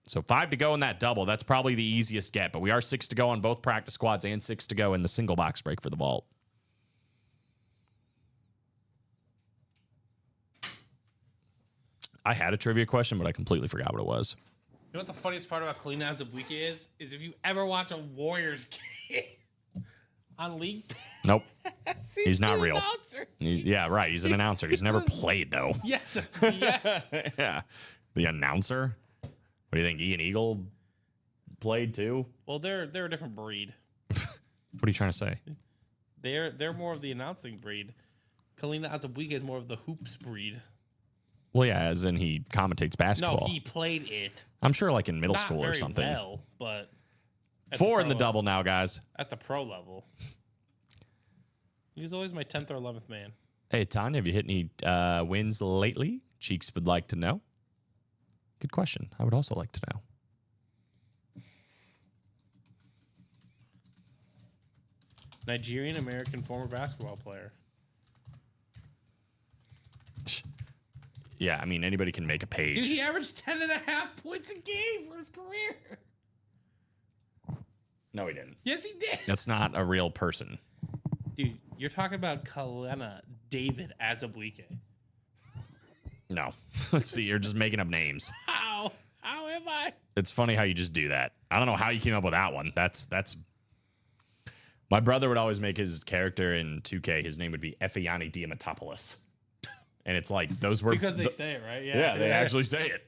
So 5 to go in that double. That's probably the easiest get, but we are 6 to go on both practice squads and 6 to go in the single box break for the vault. I had a trivia question, but I completely forgot what it was. You know what the funniest part about Kalina Azubuike is? Is if you ever watch a Warriors game on League Nope. Pass, He's not the real. announcer. Yeah, right. He's an announcer. He's never played, though. Yes, that's BS. Yeah. The announcer? What do you think? Ian Eagle played too? Well, they're a different breed. What are you trying to say? They're more of the announcing breed. Kalina Azubuike is more of the hoops breed. Well, yeah, as in he commentates basketball. No, he played it. I'm sure like in middle Not school or very something. well, but at 4 in pro the double now, guys. at the pro level. He was always my 10th or 11th man. Hey, Tanya, have you hit any wins lately? Cheeks would like to know. Good question. I would also like to know. Nigerian American former basketball player. Yeah, I mean, anybody can make a page. Dude, he averaged 10.5 points a game for his career. No, he didn't. Yes, he did. That's not a real person. Dude, you're talking about Kalina David Azubuike. No. See, you're just making up names. How? How am I? It's funny how you just do that. I don't know how you came up with that one. That's my brother would always make his character in 2K. His name would be Effiani Diamatopoulos. And it's like those were Because they say it, right? yeah, they actually say it.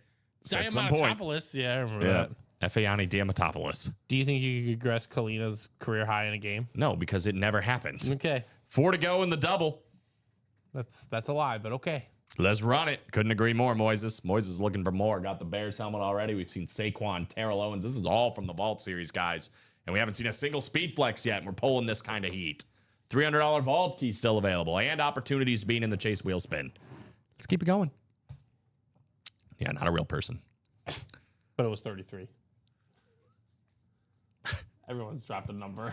At some point. Diamantopoulos. Yeah, I remember Yeah. that. Effiani Diamatopoulos. Do you think you could progress Kalina's career high in a game? No, because it never happened. Okay. 4 to go in the double. That's a lie, but okay. Let's run it. Couldn't agree more, Moises. Moises is looking for more. Got the Bears helmet already. We've seen Saquon, Terrell Owens. This is all from the Vault series, guys. And we haven't seen a single speed flex yet, and we're pulling this kind of heat. $300 Vault key still available, and opportunities being in the Chase wheel spin. Let's keep it going. Yeah, not a real person. But it was 33. Everyone's dropped a number.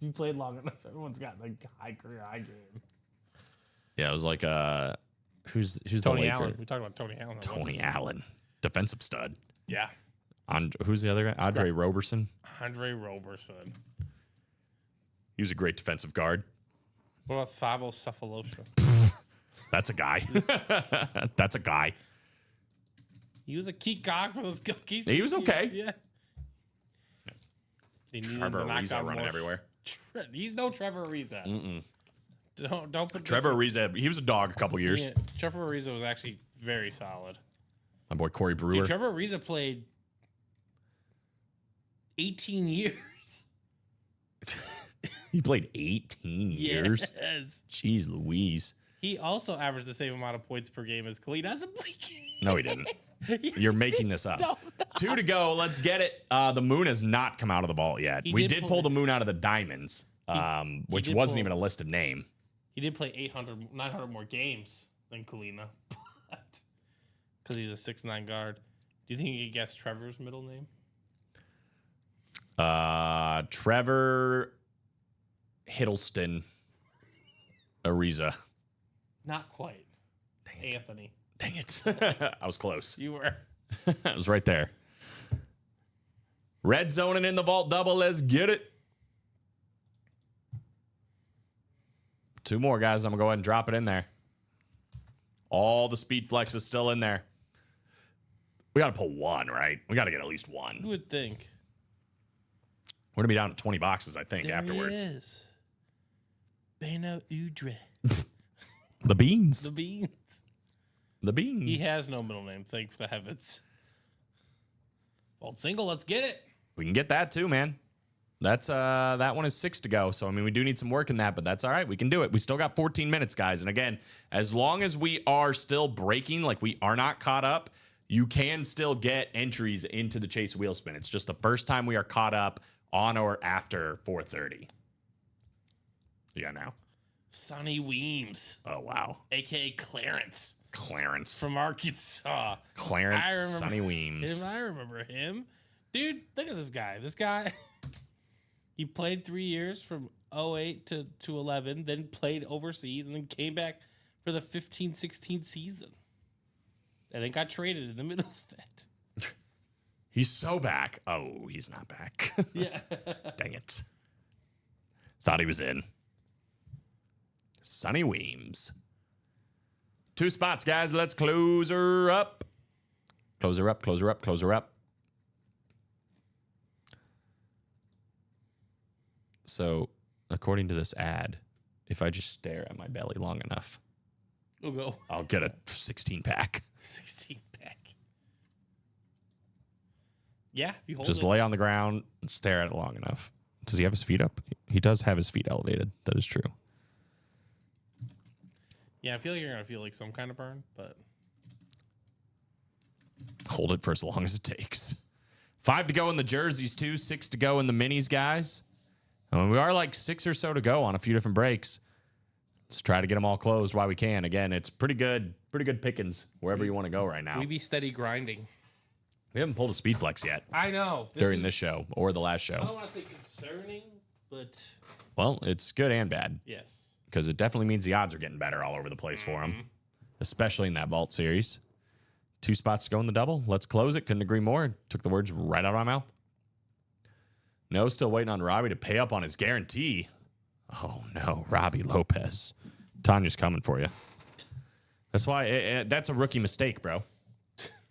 You played long enough. Everyone's got a high career high game. Yeah, it was like who's Tony the Laker? Allen. We talked about Tony Allen. Tony Allen, defensive stud. Yeah. Who's the other guy? Andre Roberson. Andre Roberson. He was a great defensive guard. What about Thabo Cephalosha? That's a guy. That's a guy. He was a key cog for those cookies. He was okay. Yeah. They needed Trevor to knock Ariza down running more everywhere. He's no Trevor Ariza. Don't put Trevor Ariza, he was a dog a couple years. Yeah, Trevor Ariza was actually very solid. My boy Corey Brewer. Dude, Trevor Ariza played 18 years. He played 18 years. Yes. Jeez Louise. He also averaged the same amount of points per game as Kalina Azubuike. No, he didn't. You're making this up. No. 2 to go. Let's get it. The moon has not come out of the vault yet. He We did did pull pull the moon out of the diamonds, which did wasn't pull- even a listed name. He did play 900 more games than Kalina. Because he's a 6'9" guard. Do you think you could guess Trevor's middle name? Trevor Hiddleston Ariza. Not quite. Anthony. Dang it. I was close. You were. I was right there. Red zoning in the vault double. Let's get it. 2 more, guys. I'm going to go ahead and drop it in there. All the speed flex is still in there. We got to pull 1, right? We got to get at least 1. Who would think? We're going to be down to 20 boxes, I think, There afterwards. he is. Beno Udre. The beans. The Beans. The beans. He has no middle name, thank the heavens. Vault single, let's get it. We can get that too, man. That's that one is 6 to go. So I mean, we do need some work in that, but that's all right. We can do it. We still got 14 minutes, guys. And again, as long as we are still breaking, like we are not caught up, you can still get entries into the Chase Wheel Spin. It's just the first time we are caught up on or after 4:30. Yeah, now. Sonny Weems, Oh wow, aka Clarence Clarence. from Arkansas. Clarence I remember Sonny Weems. I remember him. Dude, look at this guy. This guy, he played 3 years from 08 to 11, then played overseas, and then came back for the 15-16 season. And then got traded in the middle of that. He's so back. Oh, he's not back. Yeah. Dang it. Thought he was in. Sonny Weems. 2 spots, guys. Let's close her up. Close her up, close her up, close her up. So, according to this ad, if I just stare at my belly long enough, We'll go. I'll get a 16-pack. 16 pack. Yeah, if you hold Just it. lay on the ground and stare at it long enough. Does he have his feet up? He does have his feet elevated. That is true. Yeah, I feel like you're gonna feel like some kind of burn, but Hold it for as long as it takes. 5 to go in the jerseys, too. 6 to go in the minis, guys. And we are like 6 or so to go on a few different breaks. Let's try to get them all closed while we can. Again, it's pretty good pickings wherever you want to go right now. we be steady grinding. We haven't pulled a speed flex yet I know. during this show or the last I don't show. want to say concerning, but Well, it's good and bad yes. because it definitely means the odds are getting better all over the place for them, especially in that vault series. 2 spots to go in the double. Let's close it. Couldn't agree more. Took the words right out of my mouth. No, still waiting on Robbie to pay up on his guarantee. Oh, no. Robbie Lopez. Tanya's coming for you. That's why that's a rookie mistake, bro.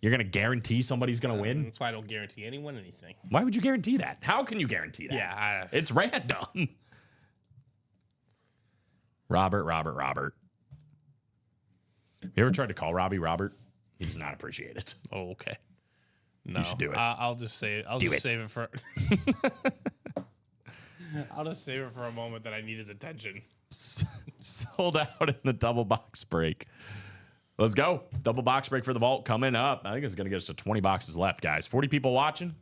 You're going to guarantee somebody's going to win? That's why I don't guarantee anyone anything. Why would you guarantee that? How can you guarantee that? Yeah, It's random. Robert. You ever tried to call Robbie Robert? He does not appreciate it. Oh, okay. No, should do it. I'll just say I'll Do just it. save it for. I'll just save it for a moment that I need his attention. Sold out in the double box break. Let's go. Double box break for the vault coming up. I think it's going to get us to 20 boxes left, guys. 40 people watching.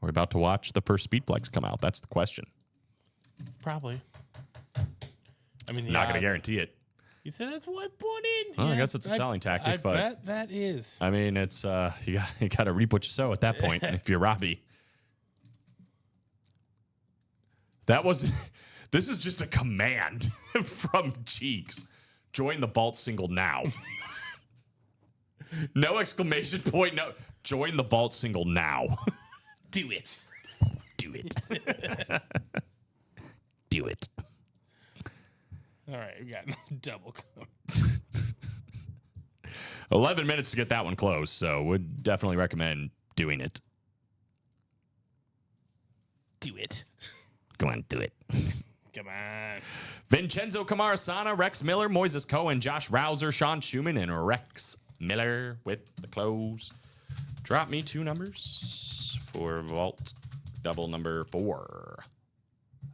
We're about to watch the first speed flex come out. That's the question. Probably. I mean, Not going to guarantee it. You said that's what I put in. Well, I guess it's a selling tactic, I but bet that is. I mean, it's you got to reap what you sow at that point. If you're Robbie, that wasn't. This is just a command from Cheeks. Join the vault single now. No exclamation point. No. Join the vault single now. Do it. Do it. Do it. All right, we got double. 11 minutes to get that one closed, so would definitely recommend doing it. Do it. Go on, do it. Come on. Vincenzo Camarasana, Rex Miller, Moises Cohen, Josh Rouser, Sean Schumann, and Rex Miller with the close. Drop me 2 numbers for vault double number 4.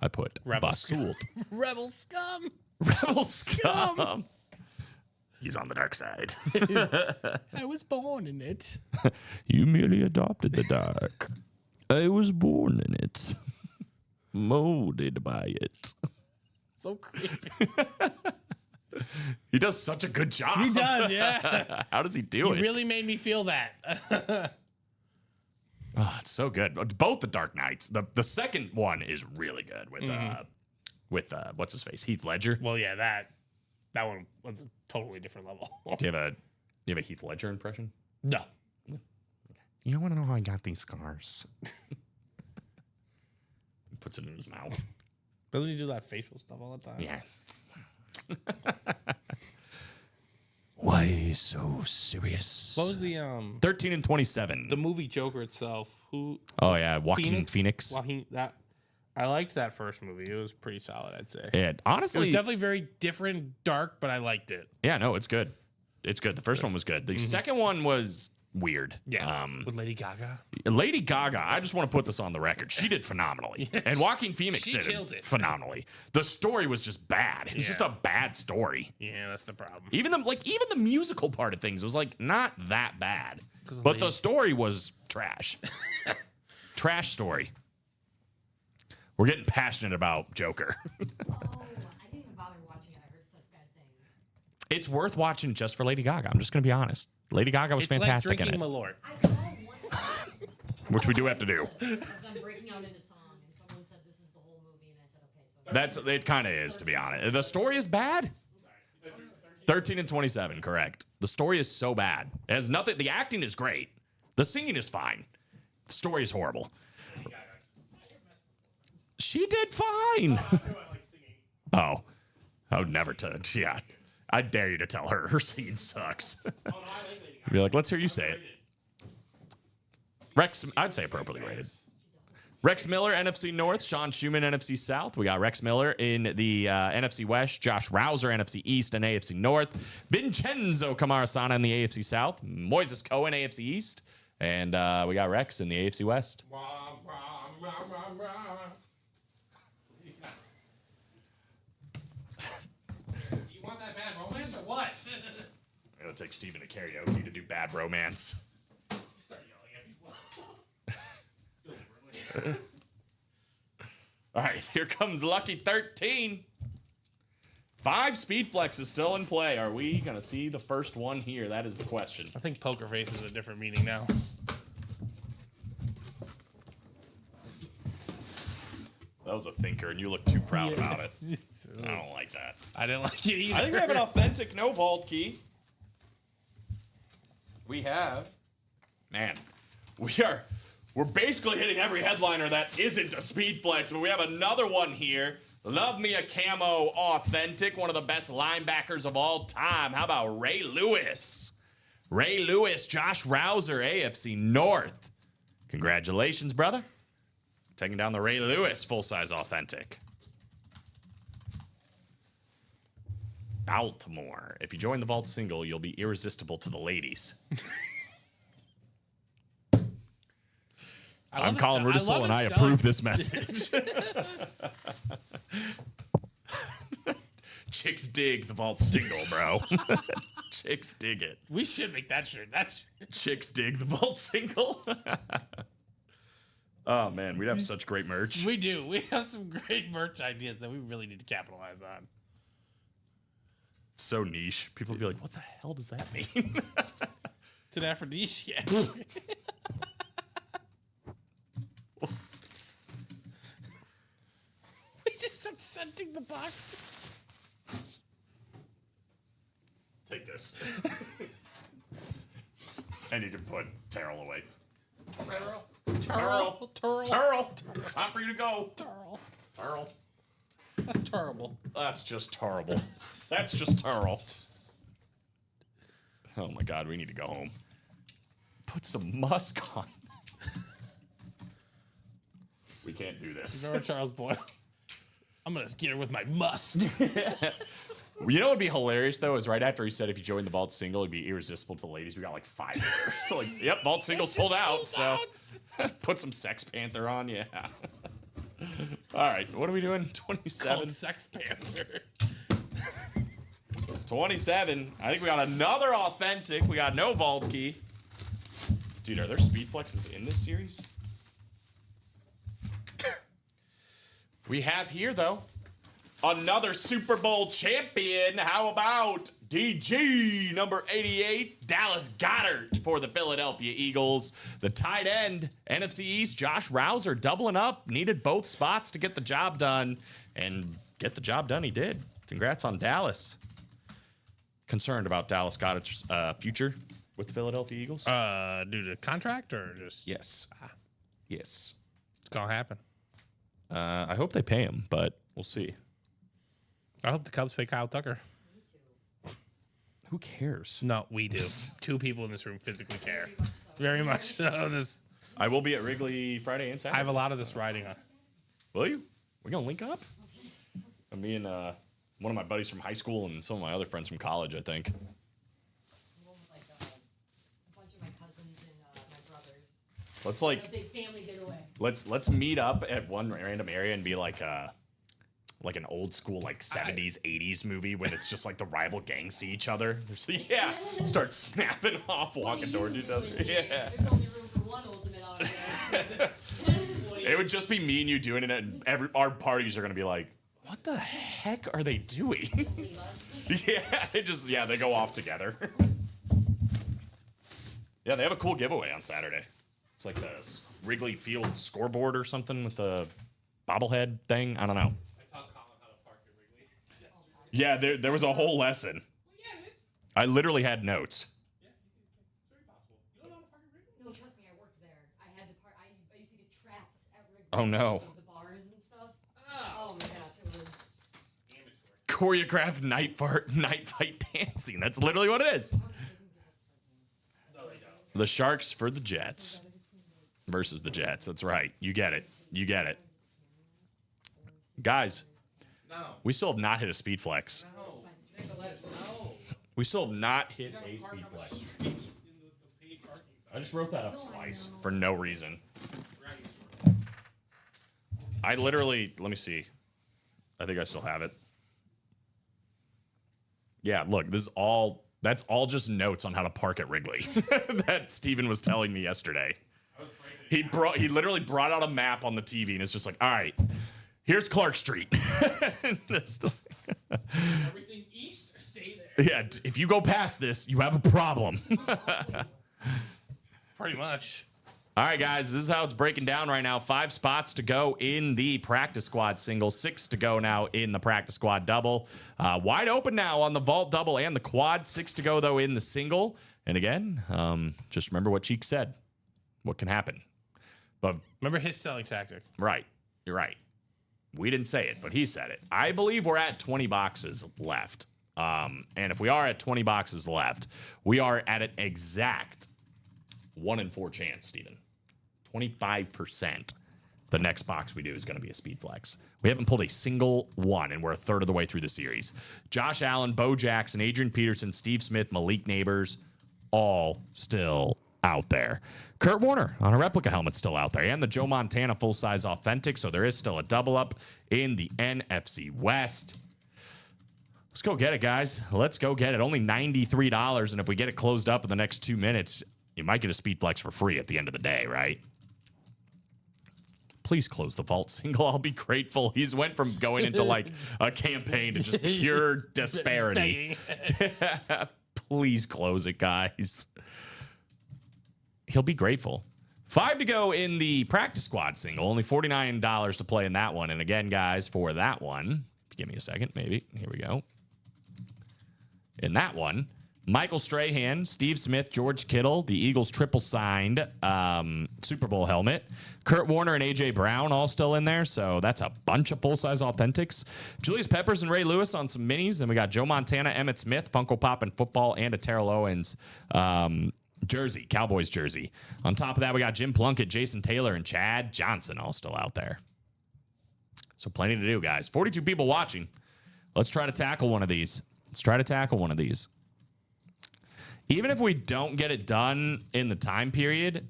I put Rebel Basult. Rebel scum. Rebel Scum. He's on the dark side. I was born in it. You merely adopted the dark. I was born in it. Molded by it. So creepy. He does such a good job. He does, yeah. How does he do He it? really made me feel that. Oh, it's so good. Both the Dark Knights. The second one is really good with what's his face? Heath Ledger. Well, yeah, that one was a totally different level. Do you have a Heath Ledger impression? No. You don't want to know how I got these scars. Puts it in his mouth. Doesn't he do that facial stuff all the time? Yeah. Why so serious? What was the 13 and 27. the movie Joker itself? Who? Oh yeah, Joaquin Phoenix. I liked that first movie. It was pretty solid, I'd say. Yeah, It honestly, was definitely very different, dark, but I liked it. yeah, no, it's good. It's good. The first one was good. The second one was weird. Yeah. With Lady Gaga. Lady Gaga, I just want to put this on the record. She did phenomenally. And Joaquin Phoenix She did killed it. phenomenally. The story was just bad. It's just Yeah. a bad story. Yeah, that's the problem. Even the musical part of things was like not that bad. 'Cause of But the Lady- story was trash. Trash story. We're getting passionate about Joker. Oh, I didn't even bother watching it. I heard such bad things. It's worth watching just for Lady Gaga. I'm just going to be honest. Lady Gaga was It's fantastic like in drinking it, Malort. I saw one which we do have to do. as I'm breaking out into song, and someone said this is the whole movie, and I said, okay, so It kind of is, to be honest. The story is bad. 13 and 27, correct. The story is so bad. It has nothing. The acting is great. The singing is fine. The story is horrible. She did fine. Oh, I would never touch. Yeah, I dare you to tell her her singing sucks. Be like, let's hear you say it. Rex, I'd say appropriately rated. Rex Miller, NFC North. Sean Schumann, NFC South. We got Rex Miller in the NFC West. Josh Rouser, NFC East and AFC North. Vincenzo Camarasana in the AFC South. Moises Cohen, AFC East. And we got Rex in the AFC West. Do you want that bad romance or what? It'll take Steven to karaoke to do Bad Romance. Start yelling at people. All right, here comes Lucky 13. 5 speed flexes still in play. Are we going to see the first one here? That is the question. I think poker face is a different meaning now. That was a thinker, and you look too proud about it. I don't like that. I didn't like it either. I think we have an authentic no vault key. We have. Man, we're basically hitting every headliner that isn't a speed flex, but we have another one here. Love me a camo authentic, one of the best linebackers of all time. How about Ray Lewis? Ray Lewis, Josh Rouser, AFC North. Congratulations, brother. Taking down the Ray Lewis full-size authentic. Baltimore. If you join the vault single, you'll be irresistible to the ladies. I'm Colin Rudisell, and I approve this message. Chicks dig the vault single, bro. Chicks dig it. We should make that shirt. That's Chicks dig the vault single. Oh, man, we'd have such great merch. we do. We have some great merch ideas that we really need to capitalize on. So niche. People would be like, what the hell does that mean? It's an aphrodisiac. We just start scenting the box. Take this. And you can put Terrell away. Turl. Terrell! Time for you to go. Turl. Terrell. That's terrible. That's just terrible. That's just terrible. Oh my God, we need to go home. Put some musk on. We can't do this. Remember Charles Boyle? I'm gonna get her with my musk. You know what would be hilarious though is right after he said if you join the vault single, it'd be irresistible to the ladies. We got like 5 there. So like, yep, vault single sold out. So put some Sex Panther on, yeah. All right, what are we doing? 27. Called Sex Panther. 27. I think we got another authentic. We got no vault key. Dude, are there speed flexes in this series? We have here, though, another Super Bowl champion. How about DG, number 88, Dallas Goedert for the Philadelphia Eagles. The tight end, NFC East, Josh Rouser, doubling up. Needed both spots to get the job done. And get the job done, he did. Congrats on Dallas. Concerned about Dallas Goedert's future with the Philadelphia Eagles? Due to contract or just Yes. Yes. it's gonna happen. I hope they pay him, but we'll see. I hope the Cubs pay Kyle Tucker. Who cares? No, we do. Two people in this room physically care. Very much so. I will be at Wrigley Friday and I Saturday. have a lot of this riding on. Will you? We're going to link up? Me and one of my buddies from high school and some of my other friends from college, I think. I'm going with like a bunch of my cousins and my brothers. Let's A big family getaway. let's meet up at one random area and be like an old school like 70s 80s movie when it's just like the rival gangs see each other. So, yeah, start snapping off, walking towards each other. Yeah. There's only room for one ultimate autograph. It would just be me and you doing it, and our parties are gonna be like, what the heck are they doing? Leave us. Yeah, they go off together. Yeah, they have a cool giveaway on Saturday. It's like the Wrigley Field scoreboard or something with the bobblehead thing. I don't know. I taught Colin how to park at Wrigley. Yeah, there was a whole lesson. Yeah, it is. I literally had notes. It's very possible. You don't know how to park at Wrigley? No, trust me, I worked there. I had to park. I used to get trapped at Wrigley. Oh, no. because of the bars and stuff. Oh my gosh, it was. Choreographed night fight dancing. That's literally what it is. The Sharks for the Jets versus the Jets. That's right. You get it. You get it. Guys, No. we still have not hit a speed flex. No. Nicholas, no. We still have not hit a Park speed on the flex. street in the paid parking I just wrote that up No, I twice know. for no reason. side. I literally, let me see. I think I still have it. Yeah, look, that's all just notes on how to park at Wrigley that Steven was telling me yesterday. He literally brought out a map on the TV and it's just like, all right, here's Clark Street. Just- Everything east, stay there. yeah, if you go past this, you have a problem. Pretty much. All right, guys, this is how it's breaking down right now. 5 spots to go in the practice squad single, 6 to go now in the practice squad double. Wide open now on the vault double and the quad, 6 to go, though, in the single. And again, just remember what Cheek said. What can happen? But, Remember his selling tactic. right, you're right. We didn't say it, but he said it. I believe we're at 20 boxes left. And if we are at 20 boxes left, we are at an exact 1 in 4 chance, Steven. 25%. The next box we do is going to be a speed flex. We haven't pulled a single one, and we're a third of the way through the series. Josh Allen, Bo Jackson, Adrian Peterson, Steve Smith, Malik Neighbors, all still out there. Kurt Warner on a replica helmet still out there, and the Joe Montana full-size authentic, so there is still a double up in the NFC West. Let's go get it, guys. Let's go get it. Only $93, and if we get it closed up in the next 2 minutes, you might get a speed flex for free at the end of the day, right? Please close the vault single. I'll be grateful. He's went from going into like a campaign to just pure disparity. Please close it, guys. He'll be grateful. 5 to go in the practice squad single. Only $49 to play in that one. And again, guys, for that one, give me a second, maybe. Here we go. In that one, Michael Strahan, Steve Smith, George Kittle, the Eagles triple signed Super Bowl helmet. Kurt Warner and A.J. Brown all still in there, so that's a bunch of full-size authentics. Julius Peppers and Ray Lewis on some minis. Then we got Joe Montana, Emmitt Smith, Funko Pop and Football, and a Terrell Owens jersey, Cowboys jersey. On top of that, we got Jim Plunkett, Jason Taylor, and Chad Johnson all still out there. So plenty to do, guys. 42 people watching. Let's try to tackle one of these. Even if we don't get it done in the time period,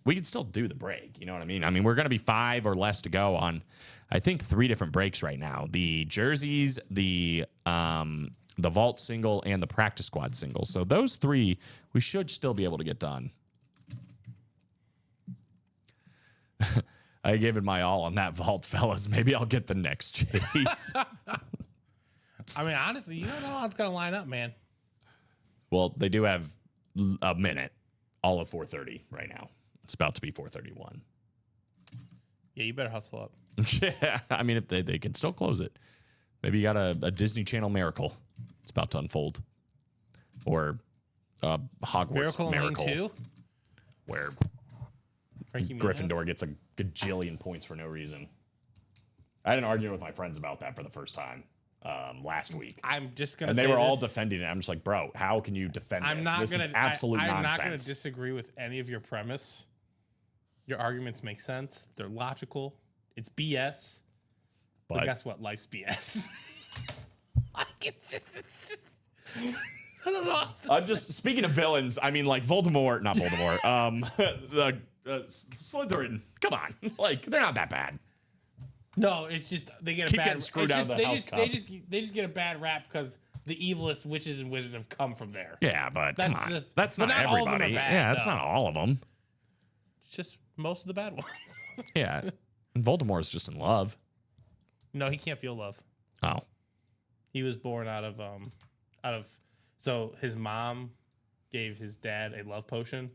we can still do the break. You know what I mean? I mean, we're going to be 5 or less to go on, I think, 3 different breaks right now. The jerseys, the the vault single, and the practice squad single. So those 3 we should still be able to get done. I gave it my all on that vault, fellas. Maybe I'll get the next chase. I mean, honestly, you don't know how it's gonna line up, man. Well, they do have a minute, all of 4:30 right now. It's about to be 4:31. Yeah, you better hustle up. Yeah, I mean, if they can still close it. Maybe you got a Disney Channel miracle. It's about to unfold. Or Hogwarts Miracle in Lane miracle. 2? Where Frankie Muniz? Gryffindor gets a gajillion points for no reason. I had an argument with my friends about that for the first time last week. I'm just gonna And say they were all this. defending it. I'm just like, bro, how can you defend I'm this? not This gonna. is absolute I'm nonsense. not gonna disagree with any of your premise. Your arguments make sense. They're logical. It's BS. But but guess what? Life's BS. Like, it's just I don't know. I'm just speaking of villains. I mean, like Voldemort, not Voldemort. The Slytherin. Come on, like they're not that bad. No, it's just they get a Keep bad. getting screwed it's out of just- the they house just, cup. they just get a bad rap because the evilest witches and wizards have come from there. Yeah, but come That's on, just- that's but not not all of them are everybody. bad, Yeah, that's no. not all of them. It's just most of the bad ones. Yeah, and Voldemort's just in love. No, he can't feel love. Oh, He was born out of so his mom gave his dad a love potion.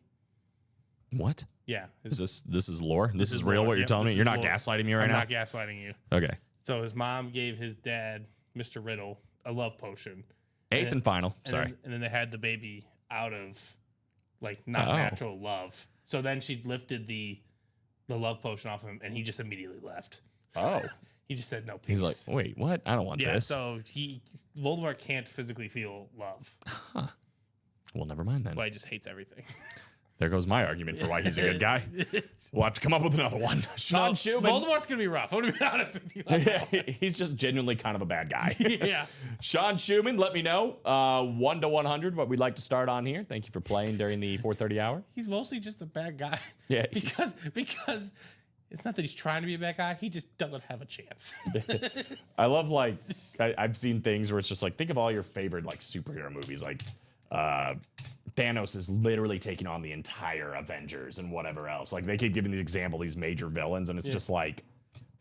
what Yeah. this is lore. This is real. lore. What you're Yep, telling me? this You're is not lore. gaslighting me right I'm now. not gaslighting you. Okay, So his mom gave his dad, Mr. Riddle, a love potion. eighth and final. And Sorry. then, and then they had the baby out of like not Oh. natural love. So then she lifted the love potion off him and he just immediately left. Oh, He just said no peace. he's like, wait, what? I don't want yeah, this. so Voldemort can't physically feel love. Well, never mind then. Well, he just hates everything. There goes my argument for why he's a good guy. We'll have to come up with another one. Sean No, Schumann. Voldemort's gonna be rough. I'm gonna be honest with you. He's just genuinely kind of a bad guy. Yeah. Sean Schumann, let me know 1 to 100 what we'd like to start on here. Thank you for playing during the 4:30 hour. He's mostly just a bad guy. Yeah, Because it's not that he's trying to be a bad guy. He just doesn't have a chance. I love like I've seen things where it's just like think of all your favorite like superhero movies like Thanos is literally taking on the entire Avengers and whatever else. Like they keep giving the example these major villains and it's just like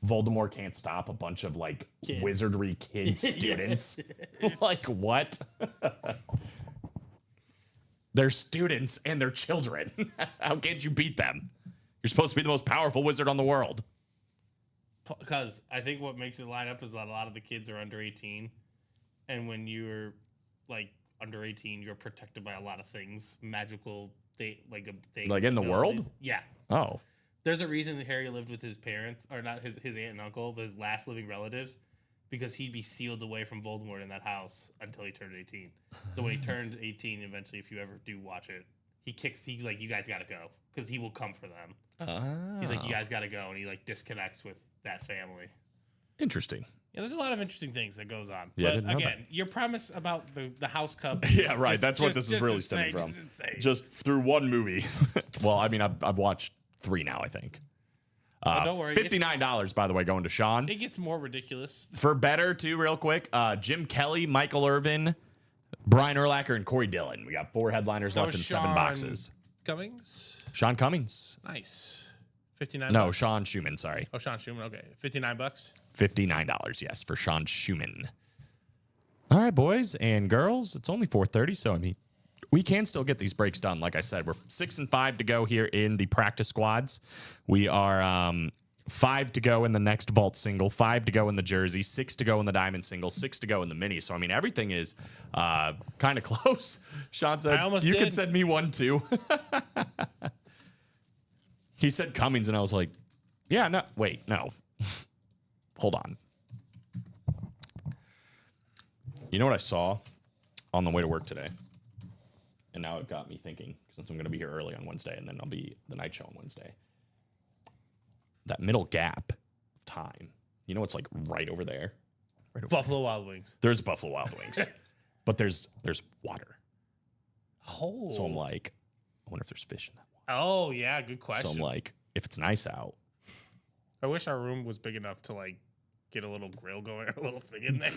Voldemort can't stop a bunch of like wizardry kid students. Like what? They're students and they're children. How can't you beat them? You're supposed to be the most powerful wizard on the world. Because I think what makes it line up is that a lot of the kids are under 18. And when you're like under 18, you're protected by a lot of things. Magical, like Like in the world? Yeah. Oh. There's a reason that Harry lived with his parents, or not his aunt and uncle, his last living relatives, because he'd be sealed away from Voldemort in that house until he turned 18. So when he turned 18, eventually, if you ever do watch it, he's like, you guys got to go, because he will come for them. He's like, you guys got to go, and he like disconnects with that family. Interesting. Yeah, there's a lot of interesting things that goes on. Yeah, I But didn't know again, your premise about the house cup. Yeah, right. just- That's what just- this is just really insane, stemming from. Just insane. Just through one movie. Well, I mean, I've watched 3 now, I think. don't worry. $59, by the way, going to Sean. It gets more ridiculous. For better, too, real quick. Jim Kelly, Michael Irvin, Brian Urlacher, and Corey Dillon. We got 4 headliners left in 7 boxes. Cummings. Sean Cummings. Nice. 59. No, bucks. Sean Schumann, sorry. Oh, Sean Schumann. Okay. $59. $59, yes, for Sean Schumann. All right, boys and girls, it's only 4:30, so I mean, we can still get these breaks done. Like I said, we're 6 and 5 to go here in the practice squads. We are 5 to go in the next vault single, 5 to go in the jersey, 6 to go in the diamond single, 6 to go in the mini. So I mean, everything is kind of close. Sean said, I almost "You can did. send me one too." He said Cummings, and I was like, "Yeah, no, wait, no, hold on." You know what I saw on the way to work today? And now it got me thinking, since I'm going to be here early on Wednesday, and then I'll be the night show on Wednesday. That middle gap of time, you know, it's like right over there. Right over Buffalo Wild Wings. There's Buffalo Wild Wings, but there's water. Oh. So I'm like, I wonder if there's fish in that water. Oh, yeah. Good So question. I'm like, if it's nice out, I wish our room was big enough to like get a little grill going, or a little thing in there.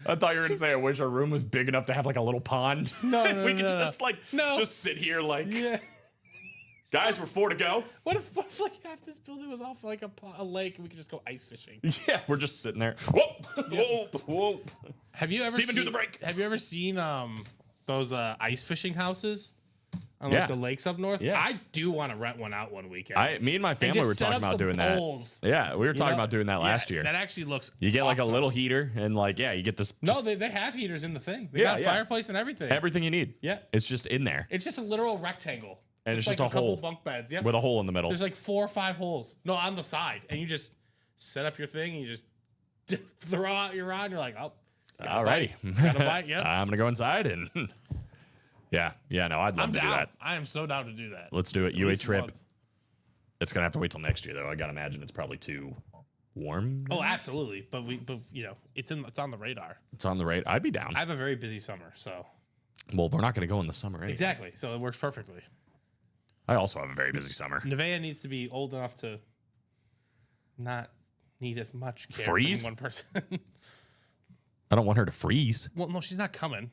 I thought you were gonna say I wish our room was big enough to have like a little pond. No, And no, we could no, just like just sit here like Yeah. guys, we're 4 to go. What if like half this building was off like a lake and we could just go ice fishing? Yeah, we're just sitting there. Whoa, whoa, whoa. Have you ever Steven, do seen, the break. Have you ever seen those ice fishing houses on Yeah. like the lakes up north? Yeah. I do want to rent one out one weekend. Me and my family just were set talking up about some doing poles, that. Yeah, we were talking know? about doing that last Yeah, year. That actually looks. You get like a awesome. little heater and like you get this No, just they have heaters in the thing. They Yeah, got a yeah. fireplace and everything. everything you need. Yeah. It's just in there It's just a literal rectangle. And it's like just a couple hole bunk beds. Yep. with a hole in the middle. There's like 4 or 5 holes. No, on the side, and you just set up your thing and you just throw out your rod. And you're like, oh, Alrighty. Got a bite, yep. I'm gonna go inside and yeah, no, I'd love I'm to down. do that. I am so down to do that. Let's do it. At UA least trip. once. It's gonna have to wait till next year though. I gotta imagine it's probably too warm. Oh, absolutely. But you know, it's on the radar. It's on the rate. I'd be down. I have a very busy summer, so Well, we're not gonna go in the summer anyway. exactly. So it works perfectly. I also have a very busy summer. Nevaeh needs to be old enough to not need as much care Freeze? from one person. I don't want her to freeze. Well, no, she's not coming.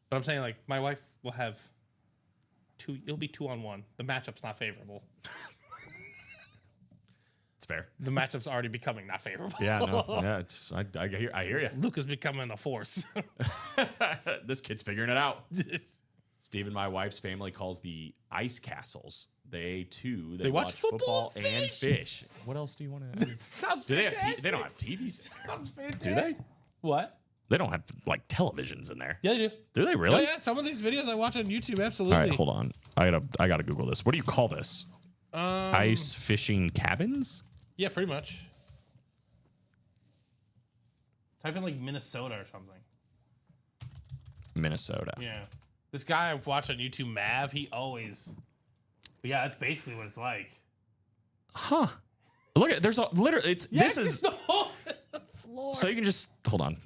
But I'm saying like my wife will have 2. It'll be 2-on-1. The matchup's not favorable. It's fair. The matchup's already becoming not favorable. Yeah, no. Yeah, it's I hear you. Luke is becoming a force. This kid's figuring it out. Steve and my wife's family calls the ice castles. They too they watch watch football football and and fish. What else do you want to? Sounds Do they have? fantastic. They don't have TVs. Sounds fantastic. Do they? What? They don't have like televisions in there. Yeah, they do. Do they Oh really? yeah, some of these videos I watch on YouTube, absolutely. All right, hold on. I gotta Google this. What do you call this? Ice fishing cabins? Yeah, pretty much. Type in like Minnesota or something. Minnesota. Yeah. This guy I've watched on YouTube, Mav, he always. But yeah, that's basically what it's like. Huh. Look at there's a literally it's this is the whole floor. so you can just hold on.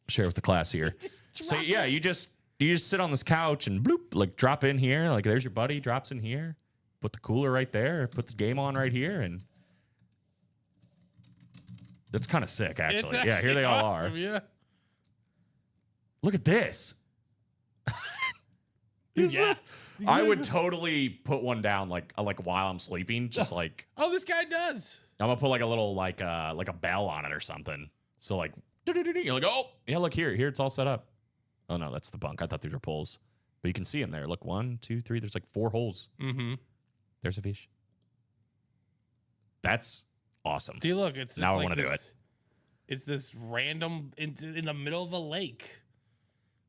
Share with the class here. So yeah, you just sit on this couch and bloop, like drop in here. Like there's your buddy, drops in here. Put the cooler right there. Put the game on right here, and that's kind of sick, actually. It's Yeah, here they all awesome, are. Yeah. Look at this. Dude, yeah. I would totally put one down like while I'm sleeping, just like Oh, this guy does. I'm gonna put like a little like a bell on it or something. So like you're like, oh yeah, look here it's all set up. Oh no, that's the bunk. I thought these were poles, but you can see them there. Look, 1, 2, 3. There's like 4 holes. Mm-hmm. There's a fish. That's awesome. See, look, it's just Now I like wanna do this- It's this random in the middle of a lake.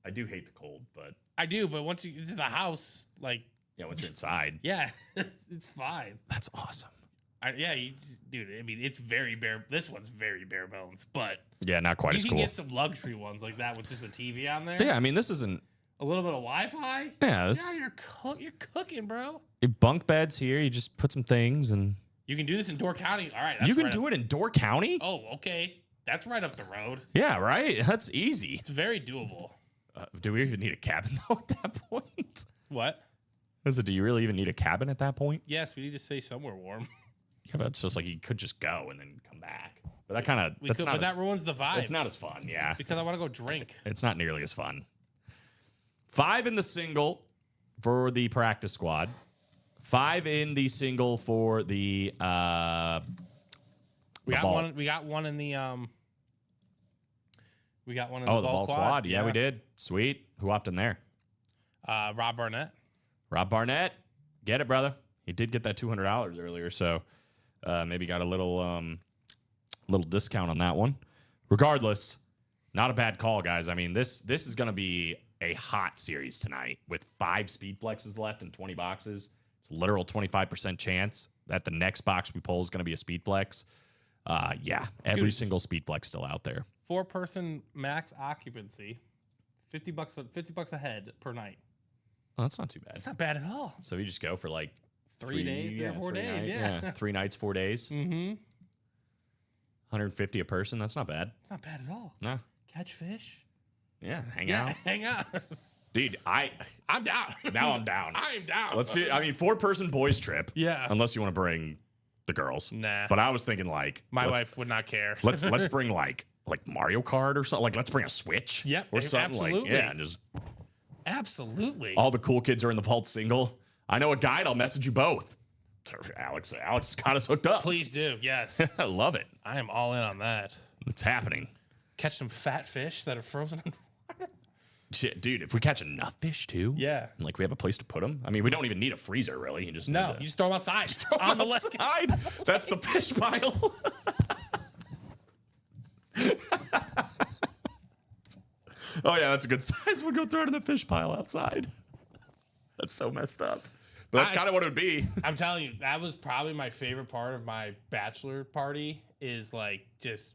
I do hate the cold, but I do, but once you get to the house, like, yeah, once you're inside, yeah, it's fine. that's awesome. Dude, I mean, it's very bare. This one's very bare bones, but Yeah, not quite you as can cool. get some luxury ones like that with just a TV on there. Yeah, I mean this isn't. A little bit of Wi-Fi. Yeah, this Yeah, you're cooking, bro. bunk beds here. You just put some things and You can do this in Door County. All right, that's you can right do it in Door County. Oh, okay. That's right up the road. Yeah, right. That's easy. It's very doable. Do we even need a cabin though at that point? What? Do you really even need a cabin at that point? Yes, we need to stay somewhere warm. Yeah, but it's just like you could just go and then come back. But that kind of We that's could, not. but that ruins the vibe. It's not as fun. Yeah, because I want to go drink. it's not nearly as fun. 5 in the single for the practice squad. 5 in the single for the We got vault. one. We got one in the We got one in Oh, the the vault vault quad. Yeah, we did. Sweet. Who hopped in there? Rob Barnett. Rob Barnett. Get it, brother. He did get that $200 earlier, so maybe got a little discount on that one. Regardless, not a bad call, guys. I mean, this is going to be a hot series tonight with 5 speed flexes left and 20 boxes. It's a literal 25% chance that the next box we pull is going to be a speed flex. Yeah, every Goose. single speed flex still out there. 4-person max occupancy, $50 a head per night. Oh, that's not too bad. That's not bad at all. So you just go for like 3 days, 3 or 4 days. Yeah. 3 nights, 4 days. Mm-hmm. 150 a person. That's not bad. It's not bad at all. No. Catch fish. Yeah, hang out. Hang out. Dude, I'm down. now I'm down. I'm down. Let's do 4-person boys trip. Yeah. Unless you want to bring the girls. Nah. But I was thinking like My let's- wife would not care. Let's bring like Mario Kart or something. Like let's bring a Switch. Yep, Or something like absolutely. yeah, and just Absolutely. all the cool kids are in the vault single. I know a guide. I'll message you both. Alex got us hooked up. Please do. Yes. I love it. I am all in on that. It's happening. Catch some fat fish that are frozen. Shit, dude, if we catch enough fish too, Yeah. like we have a place to put them. I mean, we don't even need a freezer really. You just No, need to you just throw them outside. On the left. outside. That's the fish pile. Oh yeah, that's a good size. We'll go throw it in the fish pile outside. That's so messed up. But that's kind of what it would be. I'm telling you, that was probably my favorite part of my bachelor party is like just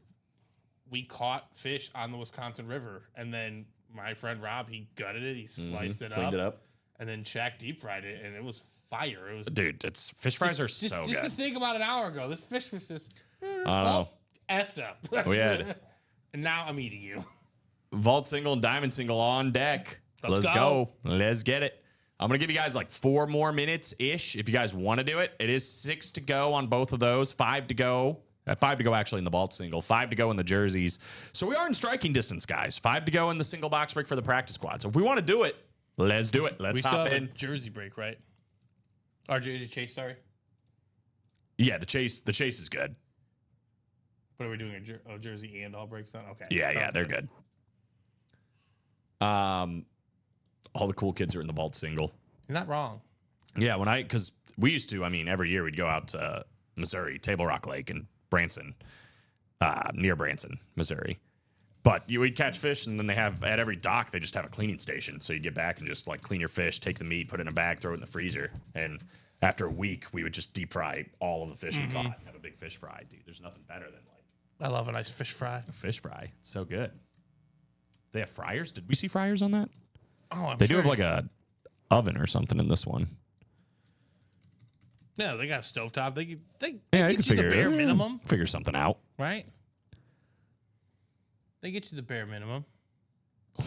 we caught fish on the Wisconsin River. And then my friend Rob, he gutted it. He sliced it Cleaned it up. And then Shaq deep fried it. And it was fire. It was Dude, it's fish fries are so just to good. think about an hour ago, this fish was just I know. effed up. We had And now I'm eating you. vault single and diamond single on deck. Let's Let's go. go. Let's get it. I'm going to give you guys like 4 more minutes ish if you guys want to do it. It is 6 to go on both of those, 5 to go. 5 to go actually in the vault single, 5 to go in the jerseys. So we are in striking distance, guys. 5 to go in the single box break for the practice squad. So if we want to do it, let's do it. Let's We still hop have a in. jersey break, right? Or jersey chase, sorry. Yeah, the chase is good. But are we doing a jersey and all breaks then? Okay. Yeah, Sounds they're good. All the cool kids are in the vault single. He's not wrong. Yeah, because we used to, I mean, every year we'd go out to Missouri, Table Rock Lake and Branson, near Branson, Missouri. But we'd catch fish, and then they have, at every dock, they just have a cleaning station. So you get back and just like clean your fish, take the meat, put it in a bag, throw it in the freezer. And after a week, we would just deep fry all of the fish we caught. Have a big fish fry, dude. There's nothing better than like I love a nice fish fry. a fish fry. It's so good. They have fryers? Did we see fryers on that? Oh, I'm They sure. do have like a oven or something in this one. Yeah, they got a stovetop. They Yeah, get you could you the figure bare minimum, Figure something out. right? They get you the bare minimum.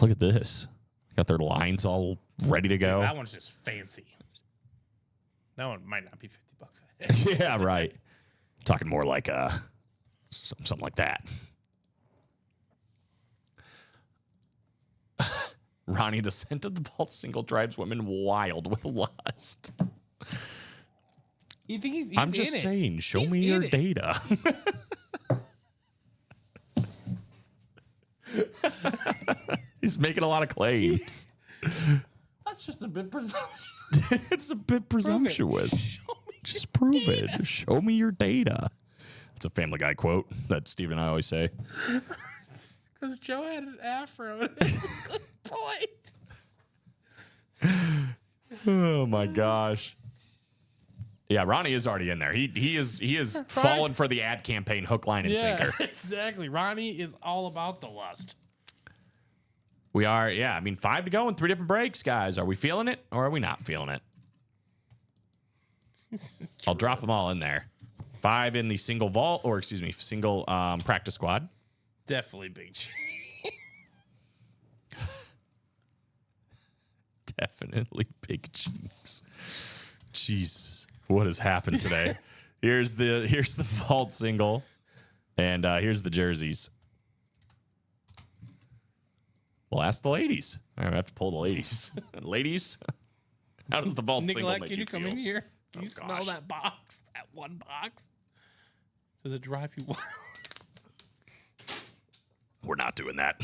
Look at this. Got their lines all ready to go. That one's just fancy. That one might not be $50 a head. Yeah, right. Talking more like something like that. Ronnie, the scent of the vault single drives women wild with lust. You think he's I'm in just it. saying, show He's me your in it. data. He's making a lot of claims. That's just a bit presumptuous. It's a bit presumptuous. Show me Just prove it. Show me your data. That's a Family Guy quote that Steve and I always say. because Joe had an afro. Good point. Oh my gosh. Yeah, Ronnie is already in there. He is fallen for the ad campaign hook, line, and sinker. Exactly. Ronnie is all about the lust. We are, yeah. I mean, 5 to go in 3 different breaks, guys. Are we feeling it or are we not feeling it? I'll drop them all in there. 5 in the single vault, or excuse me, single practice squad. Definitely Big G. Definitely big cheeks. Jesus, what has happened today? Here's the vault single, and here's the jerseys. We'll ask the ladies. I have to pull the ladies. Ladies, how does the vault single Nicolette, make can you come feel? in here? Can Oh, you smell gosh. that box? That one box? Does it drive you wild? We're not doing that.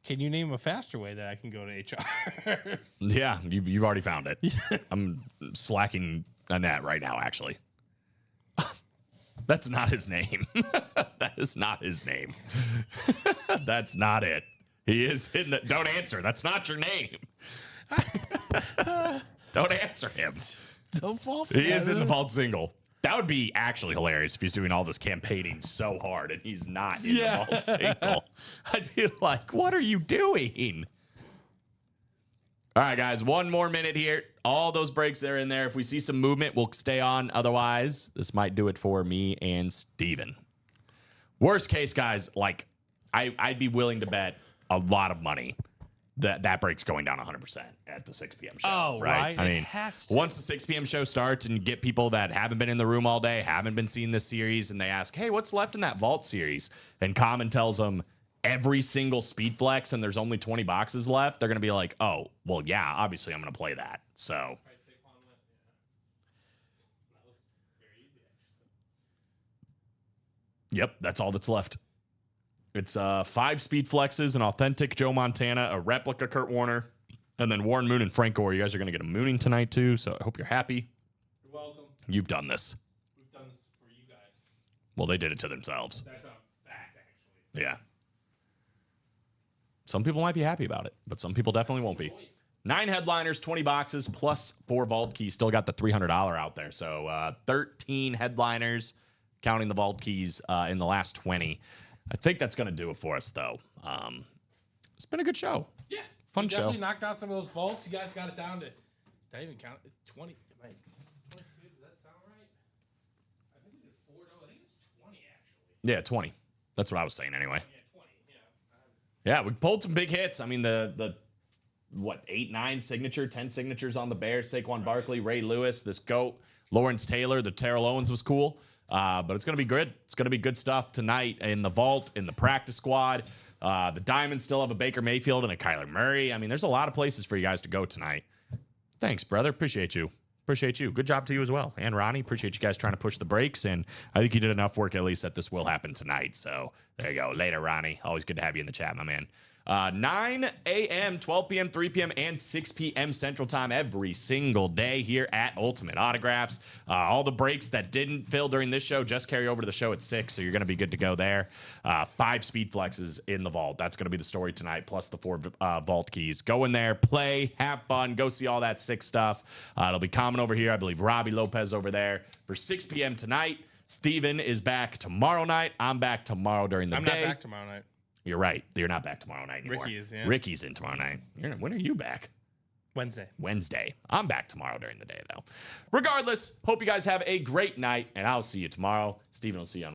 Can you name a faster way that I can go to HR? Yeah, you've already found it. I'm slacking Annette right now, actually. That's not his name. That is not his name. That's not it. He is in the... Don't answer. That's not your name. Don't answer him. Don't fall for He is that. in the vault single. That would be actually hilarious if he's doing all this campaigning so hard and he's not in the vault single. I'd be like, what are you doing? All right, guys, 1 more minute here. All those breaks are in there. If we see some movement, we'll stay on. Otherwise, this might do it for me and Steven. Worst case, guys, like I'd be willing to bet a lot of money that break's going down 100% at the 6 p.m. show. Oh, right. I It mean, has to. once the 6 p.m. show starts and you get people that haven't been in the room all day, haven't been seeing this series, and they ask, hey, what's left in that vault series? And Common tells them every single speed flex and there's only 20 boxes left, they're going to be like, oh, well, yeah, obviously I'm going to play that. So. Yep, that's all that's left. It's 5 speed flexes, an authentic Joe Montana, a replica Kurt Warner, and then Warren Moon and Frank Gore. You guys are going to get a mooning tonight, too, so I hope you're happy. You're welcome. You've done this. We've done this for you guys. Well, they did it to themselves. That's a fact, actually. Yeah. Some people might be happy about it, but some people definitely won't be. 9 headliners, 20 boxes, plus 4 vault keys. Still got the $300 out there. So 13 headliners, counting the vault keys in the last 20. I think that's going to do it for us, though. It's been a good show. Yeah. Fun You show. definitely knocked out some of those vaults. You guys got it down to, did I even count it? 20. Wait, 22, does that sound right? I think we did 4, though. I think it's 20, actually. Yeah, 20. That's what I was saying anyway. Yeah, 20, yeah. Yeah, we pulled some big hits. I mean, the 8, 9 signature, 10 signatures on the Bears. Saquon Barkley, Ray Lewis, this GOAT, Lawrence Taylor, the Terrell Owens was cool. But it's going to be good. It's going to be good stuff tonight in the vault, in the practice squad. The Diamonds still have a Baker Mayfield and a Kyler Murray. I mean, there's a lot of places for you guys to go tonight. Thanks, brother. Appreciate you. Appreciate you. Good job to you as well. And Ronnie, appreciate you guys trying to push the brakes. And I think you did enough work, at least, that this will happen tonight. So there you go. Later, Ronnie. Always good to have you in the chat, my man. 9 a.m., 12 p.m., 3 p.m., and 6 p.m. Central Time every single day here at Ultimate Autographs. All the breaks that didn't fill during this show just carry over to the show at 6, so you're going to be good to go there. 5 speed flexes in the vault. That's going to be the story tonight, plus the 4 vault keys. Go in there, play, have fun, go see all that sick stuff. It'll be Common over here. I believe Robbie Lopez over there for 6 p.m. tonight. Steven is back tomorrow night. I'm back tomorrow during the day. I'm not back tomorrow night. You're right. You're not back tomorrow night anymore. Ricky is, yeah. Ricky's in tomorrow night. When are you back? Wednesday. I'm back tomorrow during the day, though. Regardless, hope you guys have a great night, and I'll see you tomorrow. Steven will see you on